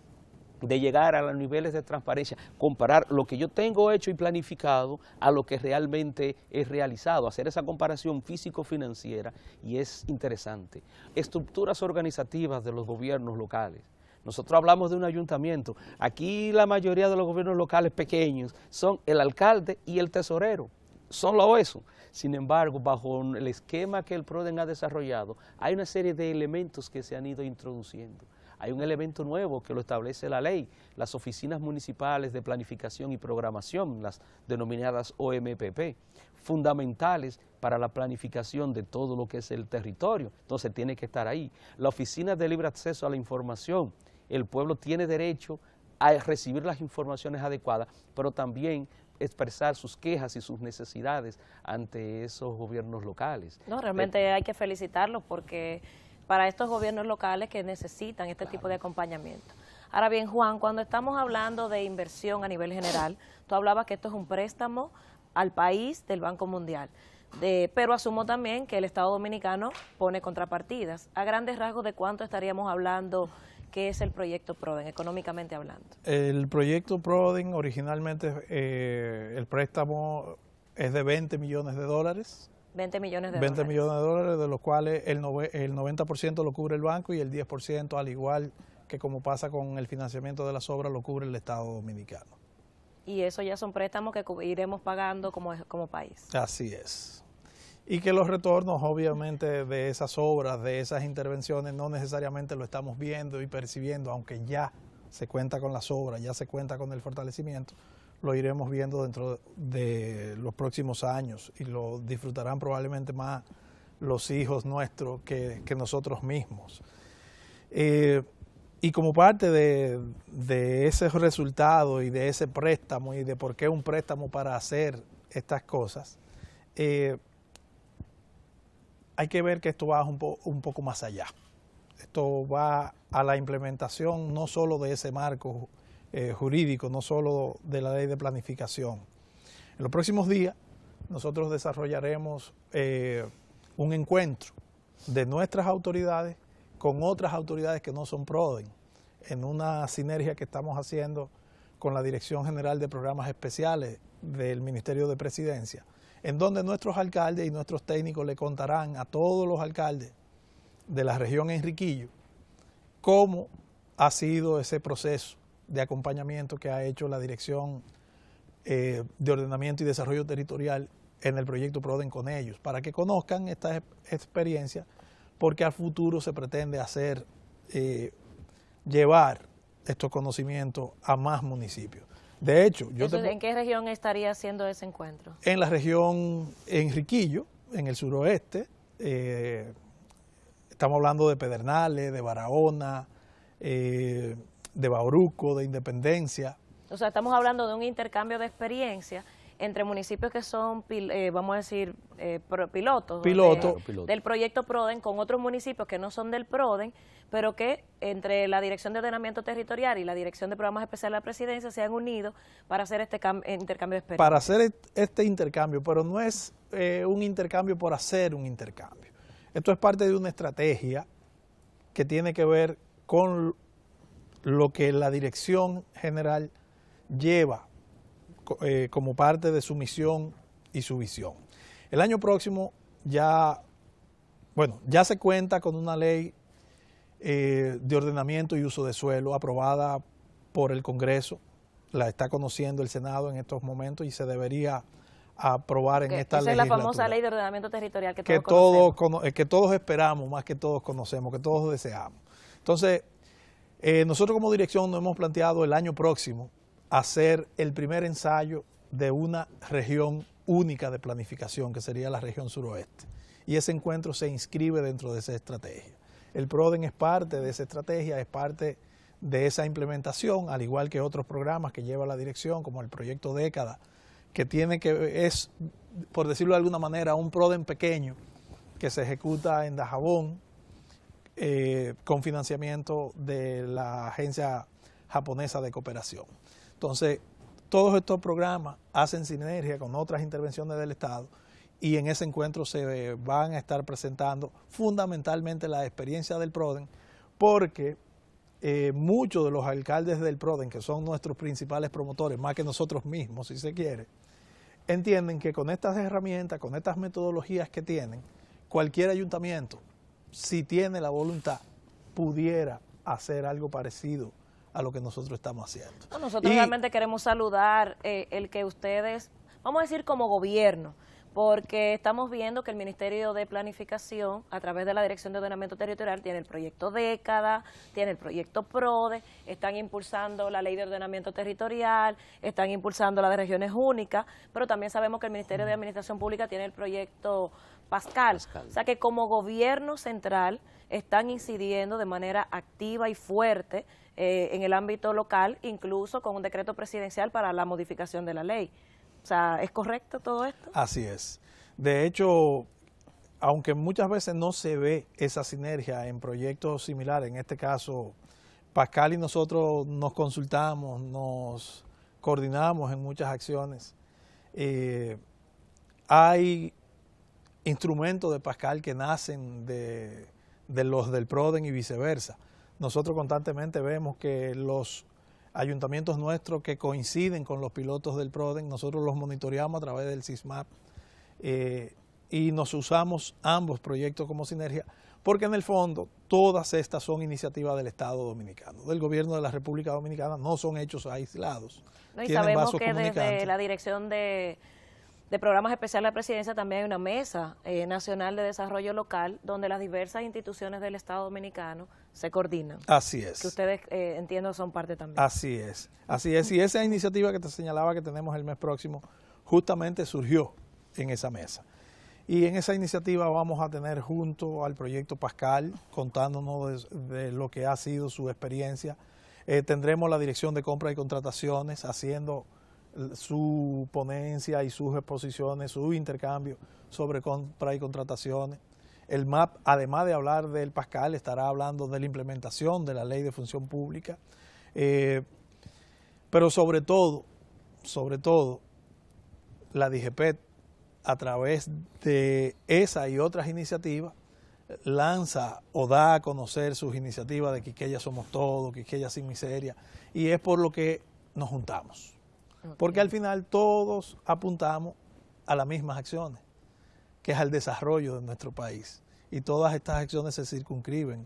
de llegar a los niveles de transparencia, comparar lo que yo tengo hecho y planificado a lo que realmente es realizado, hacer esa comparación físico-financiera, y es interesante. Estructuras organizativas de los gobiernos locales. Nosotros hablamos de un ayuntamiento, aquí la mayoría de los gobiernos locales pequeños son el alcalde y el tesorero, solo eso. Sin embargo, bajo el esquema que el PRODEN ha desarrollado, hay una serie de elementos que se han ido introduciendo. Hay un elemento nuevo que lo establece la ley, las oficinas municipales de planificación y programación, las denominadas OMPP, fundamentales para la planificación de todo lo que es el territorio, entonces tiene que estar ahí. La oficina de libre acceso a la información, el pueblo tiene derecho a recibir las informaciones adecuadas, pero también expresar sus quejas y sus necesidades ante esos gobiernos locales. No, realmente hay que felicitarlos porque para estos gobiernos locales que necesitan este tipo de acompañamiento. Ahora bien, Juan, cuando estamos hablando de inversión a nivel general, tú hablabas que esto es un préstamo al país del Banco Mundial, pero asumo también que el Estado Dominicano pone contrapartidas. A grandes rasgos, ¿de cuánto estaríamos hablando que es el proyecto PRODEN, económicamente hablando? El proyecto PRODEN, originalmente el préstamo es de $20 millones. 20 millones de 20 dólares. millones de dólares, de los cuales el 90% lo cubre el banco y el 10%, al igual que como pasa con el financiamiento de las obras, lo cubre el Estado Dominicano. Y eso ya son préstamos que iremos pagando como país. Así es. Y que los retornos, obviamente, de esas obras, de esas intervenciones, no necesariamente lo estamos viendo y percibiendo, aunque ya se cuenta con las obras, ya se cuenta con el fortalecimiento, lo iremos viendo dentro de los próximos años y lo disfrutarán probablemente más los hijos nuestros que nosotros mismos. Y como parte de ese resultado y de ese préstamo y de por qué un préstamo para hacer estas cosas, hay que ver que esto va un poco más allá. Esto va a la implementación no solo de ese marco jurídico, no solo de la ley de planificación. En los próximos días nosotros desarrollaremos un encuentro de nuestras autoridades con otras autoridades que no son PRODEN, en una sinergia que estamos haciendo con la Dirección General de Programas Especiales del Ministerio de Presidencia, en donde nuestros alcaldes y nuestros técnicos le contarán a todos los alcaldes de la región Enriquillo cómo ha sido ese proceso de acompañamiento que ha hecho la Dirección de Ordenamiento y Desarrollo Territorial en el proyecto PRODEN con ellos, para que conozcan esta experiencia, porque al futuro se pretende hacer, llevar estos conocimientos a más municipios. De hecho, ¿en qué región estaría haciendo ese encuentro? En la región Enriquillo, en el suroeste, estamos hablando de Pedernales, de Barahona, de Bauruco, de Independencia. O sea, estamos hablando de un intercambio de experiencia entre municipios que son, vamos a decir, pilotos del proyecto PRODEN con otros municipios que no son del PRODEN, pero que entre la Dirección de Ordenamiento Territorial y la Dirección de Programas Especiales de la Presidencia se han unido para hacer este intercambio de experiencia. Para hacer este intercambio, pero no es un intercambio por hacer un intercambio. Esto es parte de una estrategia que tiene que ver con lo que la dirección general lleva como parte de su misión y su visión. El año próximo ya se cuenta con una ley de ordenamiento y uso de suelo aprobada por el Congreso, la está conociendo el Senado en estos momentos y se debería aprobar en esta legislatura. Esa es la famosa ley de ordenamiento territorial que todos esperamos, más que todos conocemos, que todos deseamos. Entonces, nosotros como dirección nos hemos planteado el año próximo hacer el primer ensayo de una región única de planificación, que sería la región suroeste. Y ese encuentro se inscribe dentro de esa estrategia. El PRODEN es parte de esa estrategia, es parte de esa implementación, al igual que otros programas que lleva la dirección, como el proyecto Década, que es, por decirlo de alguna manera, un PRODEN pequeño que se ejecuta en Dajabón con financiamiento de la Agencia Japonesa de Cooperación. Entonces, todos estos programas hacen sinergia con otras intervenciones del Estado y en ese encuentro se van a estar presentando fundamentalmente la experiencia del PRODEN, porque muchos de los alcaldes del PRODEN, que son nuestros principales promotores, más que nosotros mismos, si se quiere, entienden que con estas herramientas, con estas metodologías que tienen, cualquier ayuntamiento, si tiene la voluntad, pudiera hacer algo parecido a lo que nosotros estamos haciendo. No, nosotros realmente queremos saludar el que ustedes, vamos a decir como gobierno, porque estamos viendo que el Ministerio de Planificación, a través de la Dirección de Ordenamiento Territorial, tiene el proyecto Década, tiene el proyecto PRODE, están impulsando la Ley de Ordenamiento Territorial, están impulsando la de Regiones Únicas, pero también sabemos que el Ministerio de Administración Pública tiene el proyecto Pascal. O sea que como gobierno central están incidiendo de manera activa y fuerte en el ámbito local, incluso con un decreto presidencial para la modificación de la ley. O sea, ¿es correcto todo esto? Así es. De hecho, aunque muchas veces no se ve esa sinergia en proyectos similares, en este caso, Pascal y nosotros nos consultamos, nos coordinamos en muchas acciones. Hay instrumentos de Pascal que nacen de los del PRODEN y viceversa. Nosotros constantemente vemos que los ayuntamientos nuestros que coinciden con los pilotos del PRODEN, nosotros los monitoreamos a través del SISMAP y nos usamos ambos proyectos como sinergia, porque en el fondo todas estas son iniciativas del Estado Dominicano, del Gobierno de la República Dominicana, no son hechos aislados. No, y sabemos que desde la Dirección de Programas Especiales de la Presidencia también hay una mesa nacional de desarrollo local donde las diversas instituciones del Estado Dominicano se coordinan. Así es. Que ustedes, entiendo, son parte también. Así es, así es. Y esa iniciativa que te señalaba que tenemos el mes próximo, justamente surgió en esa mesa. Y en esa iniciativa vamos a tener junto al proyecto Pascal, contándonos de lo que ha sido su experiencia. Tendremos la Dirección de Compra y Contrataciones haciendo su ponencia y sus exposiciones, su intercambio sobre compra y contrataciones. El MAP, además de hablar del Pascal, estará hablando de la implementación de la Ley de Función Pública, pero sobre todo, la DIGEPET, a través de esa y otras iniciativas, lanza o da a conocer sus iniciativas de Quisqueya Somos Todos, Quisqueya Sin Miseria, y es por lo que nos juntamos. Porque al final todos apuntamos a las mismas acciones, que es al desarrollo de nuestro país. Y todas estas acciones se circunscriben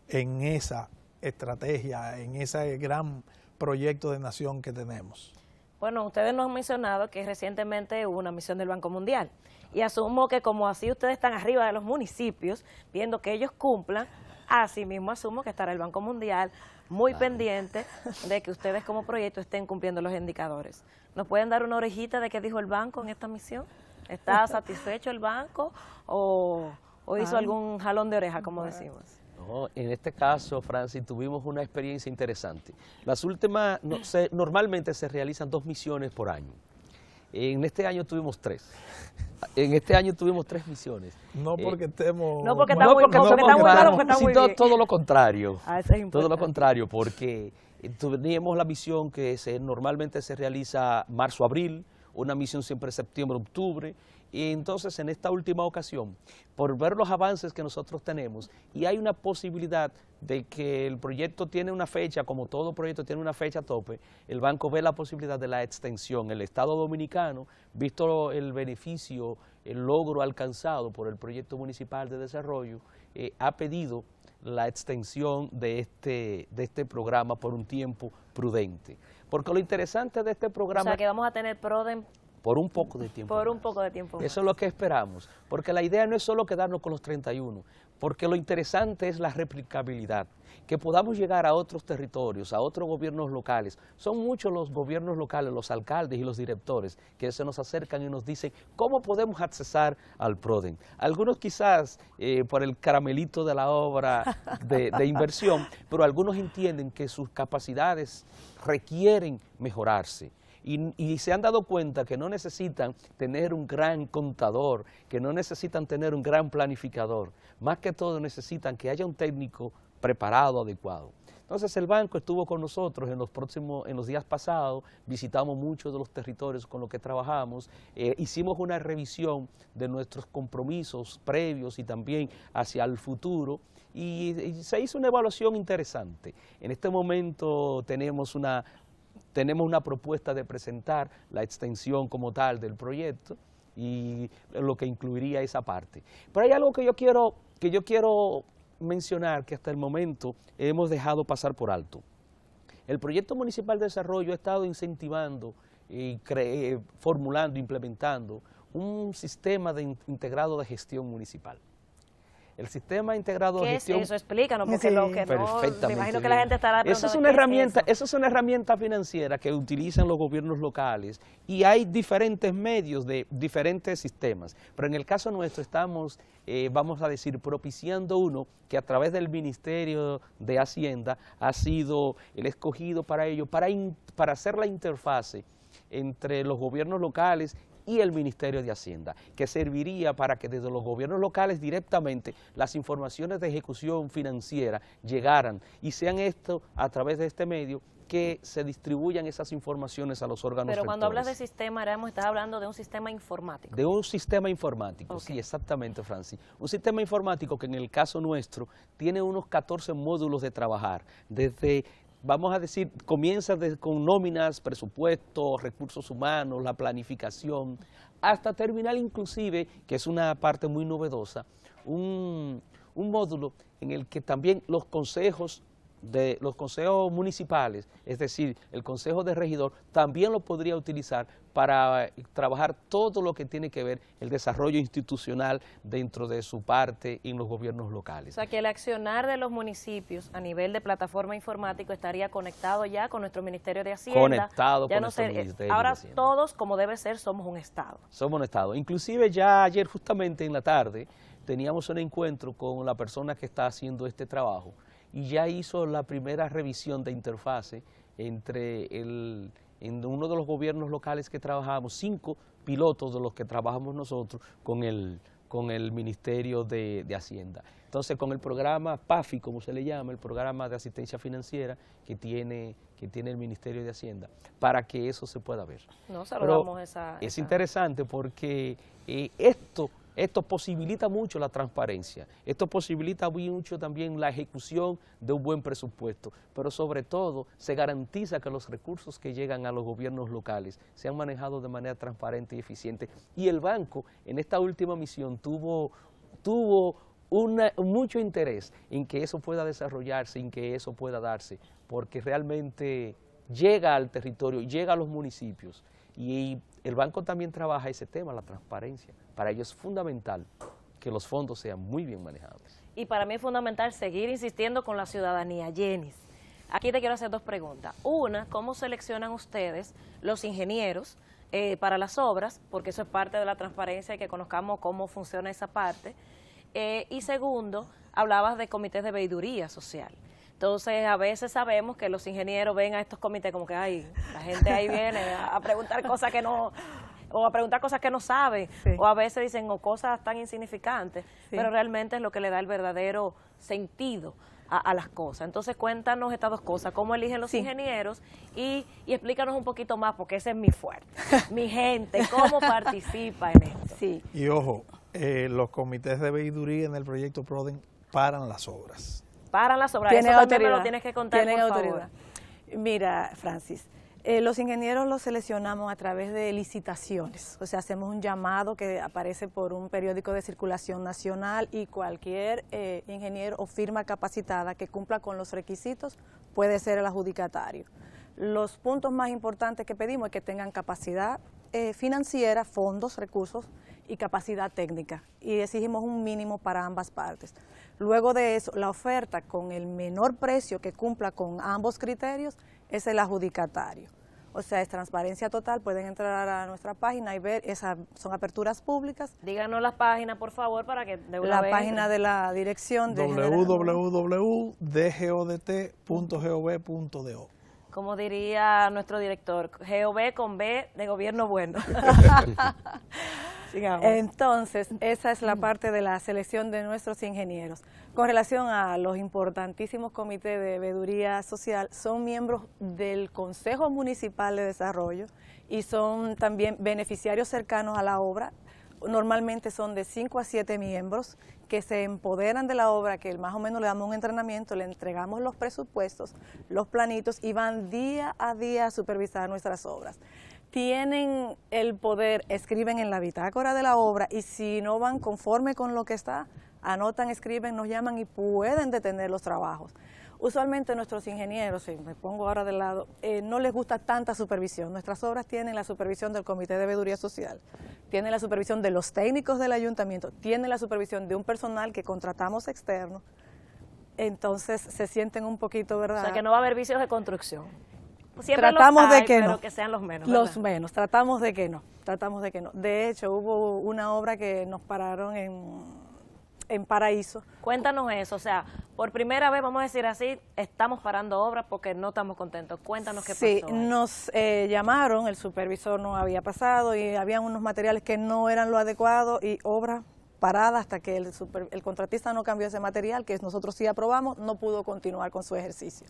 en esa estrategia, en ese gran proyecto de nación que tenemos. Bueno, ustedes nos han mencionado que recientemente hubo una misión del Banco Mundial. Y asumo que como así ustedes están arriba de los municipios, viendo que ellos cumplan, así mismo asumo que estará el Banco Mundial muy pendiente de que ustedes como proyecto estén cumpliendo los indicadores. ¿Nos pueden dar una orejita de qué dijo el banco en esta misión? ¿Está satisfecho el banco o hizo algún jalón de oreja, como decimos? No, en este caso, Francis, tuvimos una experiencia interesante. Las últimas, normalmente se realizan 2 misiones por año. En este año tuvimos 3. En este año tuvimos 3 misiones. No porque estemos... No porque está muy bien. Todo lo contrario. Eso es importante. Todo lo contrario, porque teníamos la misión que normalmente se realiza marzo-abril, una misión siempre septiembre, octubre, y entonces en esta última ocasión, por ver los avances que nosotros tenemos, y hay una posibilidad de que el proyecto tiene una fecha, como todo proyecto tiene una fecha tope, el banco ve la posibilidad de la extensión. El Estado Dominicano, visto el beneficio, el logro alcanzado por el proyecto municipal de desarrollo, ha pedido la extensión de este programa por un tiempo prudente. Porque lo interesante de este programa... O sea, que vamos a tener PRODEN por un poco de tiempo. Por un poco de tiempo. Eso es lo que esperamos, porque la idea no es solo quedarnos con los 31, porque lo interesante es la replicabilidad, que podamos llegar a otros territorios, a otros gobiernos locales. Son muchos los gobiernos locales, los alcaldes y los directores que se nos acercan y nos dicen cómo podemos accesar al PRODEN. Algunos quizás por el caramelito de la obra de inversión, pero algunos entienden que sus capacidades requieren mejorarse. Y se han dado cuenta que no necesitan tener un gran contador, que no necesitan tener un gran planificador, más que todo necesitan que haya un técnico preparado, adecuado. Entonces el banco estuvo con nosotros en los días pasados, visitamos muchos de los territorios con los que trabajamos, hicimos una revisión de nuestros compromisos previos y también hacia el futuro, y se hizo una evaluación interesante. En este momento tenemos una propuesta de presentar la extensión como tal del proyecto y lo que incluiría esa parte. Pero hay algo que yo quiero mencionar que hasta el momento hemos dejado pasar por alto. El proyecto municipal de desarrollo ha estado incentivando, formulando, implementando un sistema integrado de gestión municipal. El sistema integrado de gestión... ¿Qué es eso? Explícanos, porque Sí. lo que no... Me imagino que la gente estará preguntando, Eso es una herramienta financiera que utilizan los gobiernos locales y hay diferentes medios de diferentes sistemas. Pero en el caso nuestro estamos, vamos a decir, propiciando uno que a través del Ministerio de Hacienda ha sido el escogido para ello, para hacer la interfase entre los gobiernos locales y el Ministerio de Hacienda, que serviría para que desde los gobiernos locales directamente las informaciones de ejecución financiera llegaran y sean esto a través de este medio que se distribuyan esas informaciones a los órganos rectores. Pero cuando hablas de sistema, estás hablando de un sistema informático. De un sistema informático, Okay. Sí, exactamente, Francis. Un sistema informático que en el caso nuestro tiene unos 14 módulos de trabajar, desde... Vamos a decir, comienza con nóminas, presupuestos, recursos humanos, la planificación, hasta terminar inclusive, que es una parte muy novedosa, un módulo en el que también los consejos municipales, es decir, el consejo de regidor, también lo podría utilizar para trabajar todo lo que tiene que ver el desarrollo institucional dentro de su parte en los gobiernos locales. O sea, que el accionar de los municipios a nivel de plataforma informática estaría conectado ya con nuestro Ministerio de Hacienda. Conectado ya con no nuestro sé, Ministerio ahora de Hacienda. todos, como debe ser, somos un Estado. Somos un Estado. Inclusive ya ayer justamente en la tarde teníamos un encuentro con la persona que está haciendo este trabajo y ya hizo la primera revisión de interfase entre en uno de los gobiernos locales que trabajamos, 5 pilotos de los que trabajamos nosotros con el Ministerio de Hacienda. Entonces, con el programa PAFI, como se le llama, el programa de asistencia financiera que tiene el Ministerio de Hacienda, para que eso se pueda ver. No, saludamos Es interesante porque esto posibilita mucho la transparencia, esto posibilita mucho también la ejecución de un buen presupuesto, pero sobre todo se garantiza que los recursos que llegan a los gobiernos locales sean manejados de manera transparente y eficiente. Y el banco en esta última misión tuvo mucho interés en que eso pueda desarrollarse, en que eso pueda darse, porque realmente llega al territorio, llega a los municipios. Y el banco también trabaja ese tema, la transparencia. Para ello es fundamental que los fondos sean muy bien manejados. Y para mí es fundamental seguir insistiendo con la ciudadanía. Jenis, aquí te quiero hacer 2 preguntas. Una, ¿cómo seleccionan ustedes los ingenieros para las obras? Porque eso es parte de la transparencia y que conozcamos cómo funciona esa parte. Y segundo, hablabas de comités de veeduría social. Entonces, a veces sabemos que los ingenieros ven a estos comités como que, ay, la gente ahí viene a preguntar cosas que no, o a preguntar cosas que no saben, Sí. o a veces dicen cosas tan insignificantes, Sí. pero realmente es lo que le da el verdadero sentido a las cosas. Entonces cuéntanos estas dos cosas, cómo eligen los Sí. ingenieros y explícanos un poquito más, porque ese es mi fuerte. Mi gente, cómo participa en esto. Sí. Y ojo, los comités de veeduría en el proyecto PRODEN paran las obras. Paran las obras, Tienen eso también me autoridad. lo tienes que contar, Tienen por autoridad. favor. Mira, Francis, los ingenieros los seleccionamos a través de licitaciones, o sea, hacemos un llamado que aparece por un periódico de circulación nacional y cualquier ingeniero o firma capacitada que cumpla con los requisitos puede ser el adjudicatario. Los puntos más importantes que pedimos es que tengan capacidad financiera, fondos, recursos y capacidad técnica, y exigimos un mínimo para ambas partes. Luego de eso, la oferta con el menor precio que cumpla con ambos criterios es el adjudicatario. O sea, es transparencia total, pueden entrar a nuestra página y ver, esas son aperturas públicas. Díganos las páginas, por favor, para que de una La vez página de la dirección de www.dgod.gov.do. Como diría nuestro director, GOB con B de gobierno bueno. Sigamos. Entonces, esa es la parte de la selección de nuestros ingenieros. Con relación a los importantísimos comités de veeduría social, son miembros del Consejo Municipal de Desarrollo y son también beneficiarios cercanos a la obra. Normalmente son de 5 a 7 miembros que se empoderan de la obra, que más o menos le damos un entrenamiento, le entregamos los presupuestos, los planitos y van día a día a supervisar nuestras obras. Tienen el poder, escriben en la bitácora de la obra y si no van conforme con lo que está, anotan, escriben, nos llaman y pueden detener los trabajos. Usualmente nuestros ingenieros, si me pongo ahora de lado, no les gusta tanta supervisión. Nuestras obras tienen la supervisión del Comité de Veeduría Social, tienen la supervisión de los técnicos del ayuntamiento, tienen la supervisión de un personal que contratamos externo, entonces se sienten un poquito, ¿verdad? O sea, que no va a haber vicios de construcción. Siempre Tratamos los de hay, que pero no. que sean los menos. Los ¿verdad? menos, tratamos de que no. De hecho, hubo una obra que nos pararon en Paraíso. Cuéntanos eso, o sea, por primera vez, vamos a decir así, estamos parando obras porque no estamos contentos. Cuéntanos qué Sí, pasó. nos llamaron, el supervisor no había pasado y había unos materiales que no eran lo adecuado y obra parada hasta que el contratista no cambió ese material, que nosotros sí aprobamos, no pudo continuar con su ejercicio.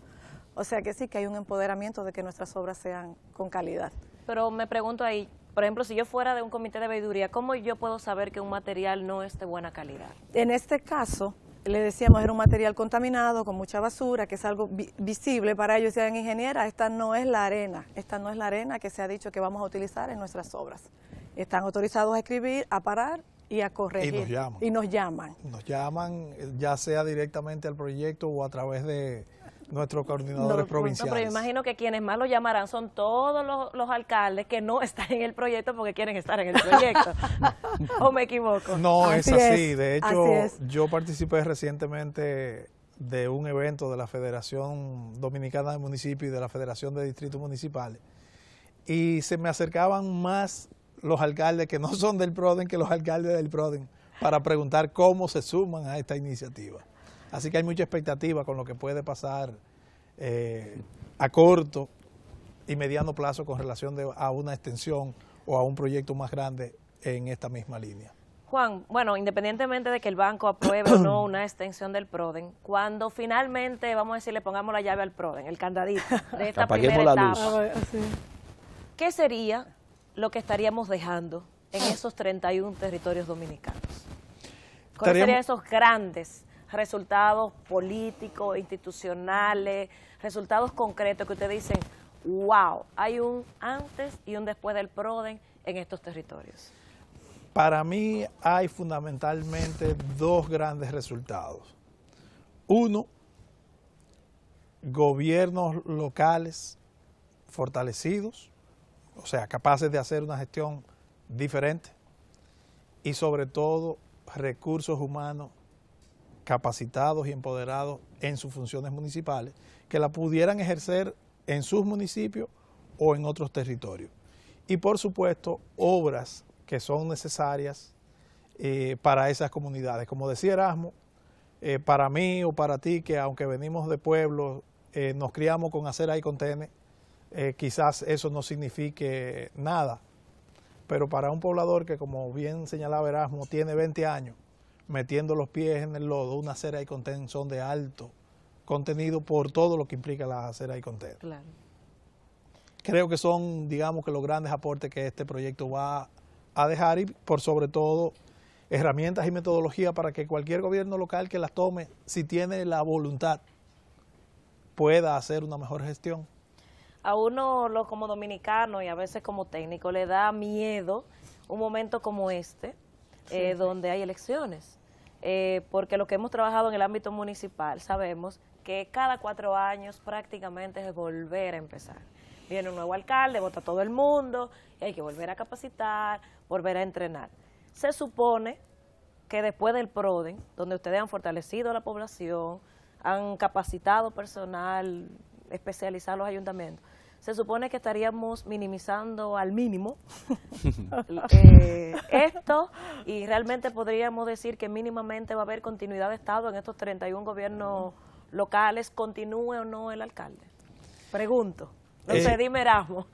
O sea que sí que hay un empoderamiento de que nuestras obras sean con calidad. Pero me pregunto ahí, por ejemplo, si yo fuera de un comité de veeduría, ¿cómo yo puedo saber que un material no es de buena calidad? En este caso, le decíamos, era un material contaminado, con mucha basura, que es algo visible para ellos. Decían, ingeniera, esta no es la arena que se ha dicho que vamos a utilizar en nuestras obras. Están autorizados a escribir, a parar y a corregir. Y nos llaman. Y nos llaman. Nos llaman ya sea directamente al proyecto o a través de nuestros coordinadores No, provinciales. pero me imagino que quienes más lo llamarán son todos los alcaldes que no están en el proyecto porque quieren estar en el proyecto. ¿O me equivoco? No, Así es así. es, De hecho, así es. yo participé recientemente de un evento de la Federación Dominicana de Municipios y de la Federación de Distritos Municipales y se me acercaban más los alcaldes que no son del PRODEN que los alcaldes del PRODEN para preguntar cómo se suman a esta iniciativa. Así que hay mucha expectativa con lo que puede pasar a corto y mediano plazo con relación a una extensión o a un proyecto más grande en esta misma línea. Juan, bueno, independientemente de que el banco apruebe o no una extensión del PRODEN, cuando finalmente, vamos a decir, le pongamos la llave al PRODEN, el candadito de esta Apaguemos primera la luz. etapa, ¿qué sería lo que estaríamos dejando en esos 31 territorios dominicanos? ¿Cuáles serían esos grandes resultados políticos, institucionales, resultados concretos que ustedes dicen, wow, hay un antes y un después del PRODEN en estos territorios? Para mí hay fundamentalmente dos grandes resultados. Uno, gobiernos locales fortalecidos, o sea, capaces de hacer una gestión diferente y sobre todo recursos humanos capacitados y empoderados en sus funciones municipales, que la pudieran ejercer en sus municipios o en otros territorios. Y por supuesto, obras que son necesarias para esas comunidades. Como decía Erasmo, para mí o para ti, que aunque venimos de pueblos, nos criamos con acera y contenes, quizás eso no signifique nada, pero para un poblador que, como bien señalaba Erasmo, tiene 20 años metiendo los pies en el lodo, una acera y contén son de alto contenido por todo lo que implica la acera y Conteo. Claro. Creo que son, digamos, que los grandes aportes que este proyecto va a dejar y por sobre todo herramientas y metodología para que cualquier gobierno local que las tome, si tiene la voluntad, pueda hacer una mejor gestión. A uno como dominicano y a veces como técnico le da miedo un momento como este, donde hay elecciones, porque lo que hemos trabajado en el ámbito municipal sabemos que cada 4 años prácticamente es volver a empezar. Viene un nuevo alcalde, vota todo el mundo, y hay que volver a capacitar, volver a entrenar. Se supone que después del PRODEN, donde ustedes han fortalecido a la población, han capacitado personal especializado en los ayuntamientos, se supone que estaríamos minimizando al mínimo esto y realmente podríamos decir que mínimamente va a haber continuidad de Estado en estos 31 gobiernos locales, continúe o no el alcalde. Pregunto. No sé, dime Erasmo.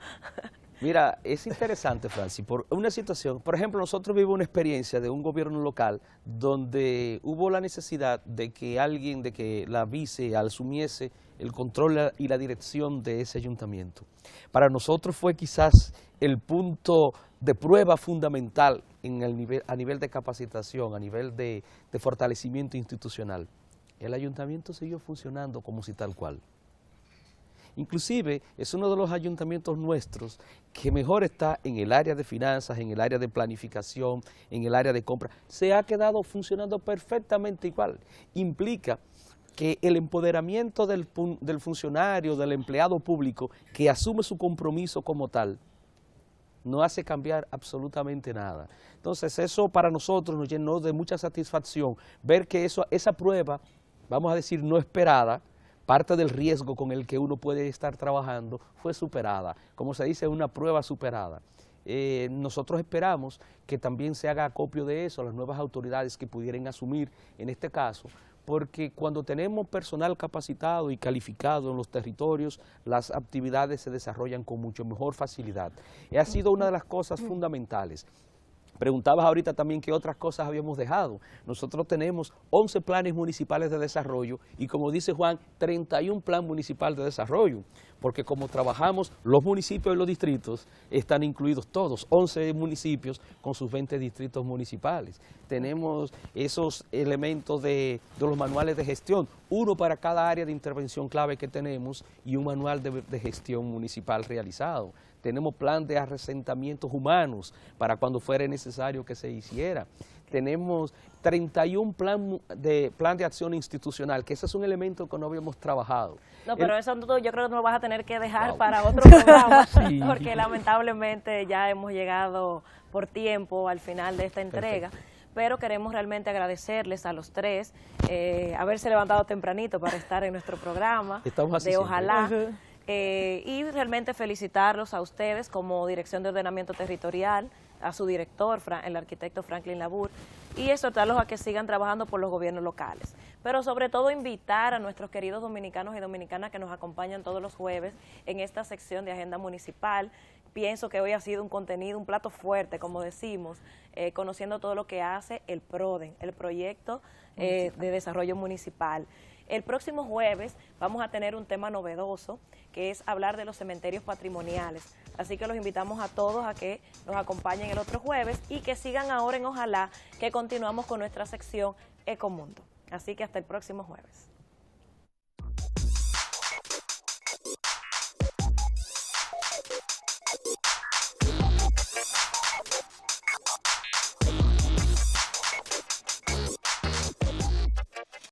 Mira, es interesante, Francis, por una situación, por ejemplo, nosotros vivimos una experiencia de un gobierno local donde hubo la necesidad de que alguien, de que la vice asumiese el control y la dirección de ese ayuntamiento. Para nosotros fue quizás el punto de prueba fundamental en el nivel, a nivel de capacitación, a nivel de fortalecimiento institucional. El ayuntamiento siguió funcionando como si tal cual. Inclusive es uno de los ayuntamientos nuestros que mejor está en el área de finanzas, en el área de planificación, en el área de compra. Se ha quedado funcionando perfectamente igual. Implica que el empoderamiento del funcionario, del empleado público que asume su compromiso como tal, no hace cambiar absolutamente nada. Entonces eso para nosotros nos llenó de mucha satisfacción ver que esa prueba, vamos a decir no esperada, parte del riesgo con el que uno puede estar trabajando fue superada, como se dice, una prueba superada. Nosotros esperamos que también se haga acopio de eso a las nuevas autoridades que pudieran asumir en este caso, porque cuando tenemos personal capacitado y calificado en los territorios, las actividades se desarrollan con mucho mejor facilidad. Ha sido una de las cosas fundamentales. Preguntabas ahorita también qué otras cosas habíamos dejado. Nosotros tenemos 11 planes municipales de desarrollo y, como dice Juan, 31 planes municipales de desarrollo, porque como trabajamos, los municipios y los distritos están incluidos todos, 11 municipios con sus 20 distritos municipales. Tenemos esos elementos de los manuales de gestión, uno para cada área de intervención clave que tenemos y un manual de gestión municipal realizado. Tenemos plan de asentamientos humanos para cuando fuera necesario que se hiciera. Tenemos 31 plan de acción institucional, que ese es un elemento que no habíamos trabajado. No, pero eso yo creo que nos vas a tener que dejar para otro programa, sí, porque lamentablemente ya hemos llegado por tiempo al final de esta entrega. Perfecto. Pero queremos realmente agradecerles a los tres haberse levantado tempranito para estar en nuestro programa. Estamos así de siempre. Ojalá. Y realmente felicitarlos a ustedes como Dirección de Ordenamiento Territorial, a su director, el arquitecto Franklin Labur, y exhortarlos a que sigan trabajando por los gobiernos locales. Pero sobre todo invitar a nuestros queridos dominicanos y dominicanas que nos acompañan todos los jueves en esta sección de Agenda Municipal. Pienso que hoy ha sido un contenido, un plato fuerte, como decimos, conociendo todo lo que hace el PRODEN, el Proyecto de Desarrollo Municipal. El próximo jueves vamos a tener un tema novedoso, que es hablar de los cementerios patrimoniales. Así que los invitamos a todos a que nos acompañen el otro jueves y que sigan ahora en Ojalá, que continuamos con nuestra sección Ecomundo. Así que hasta el próximo jueves.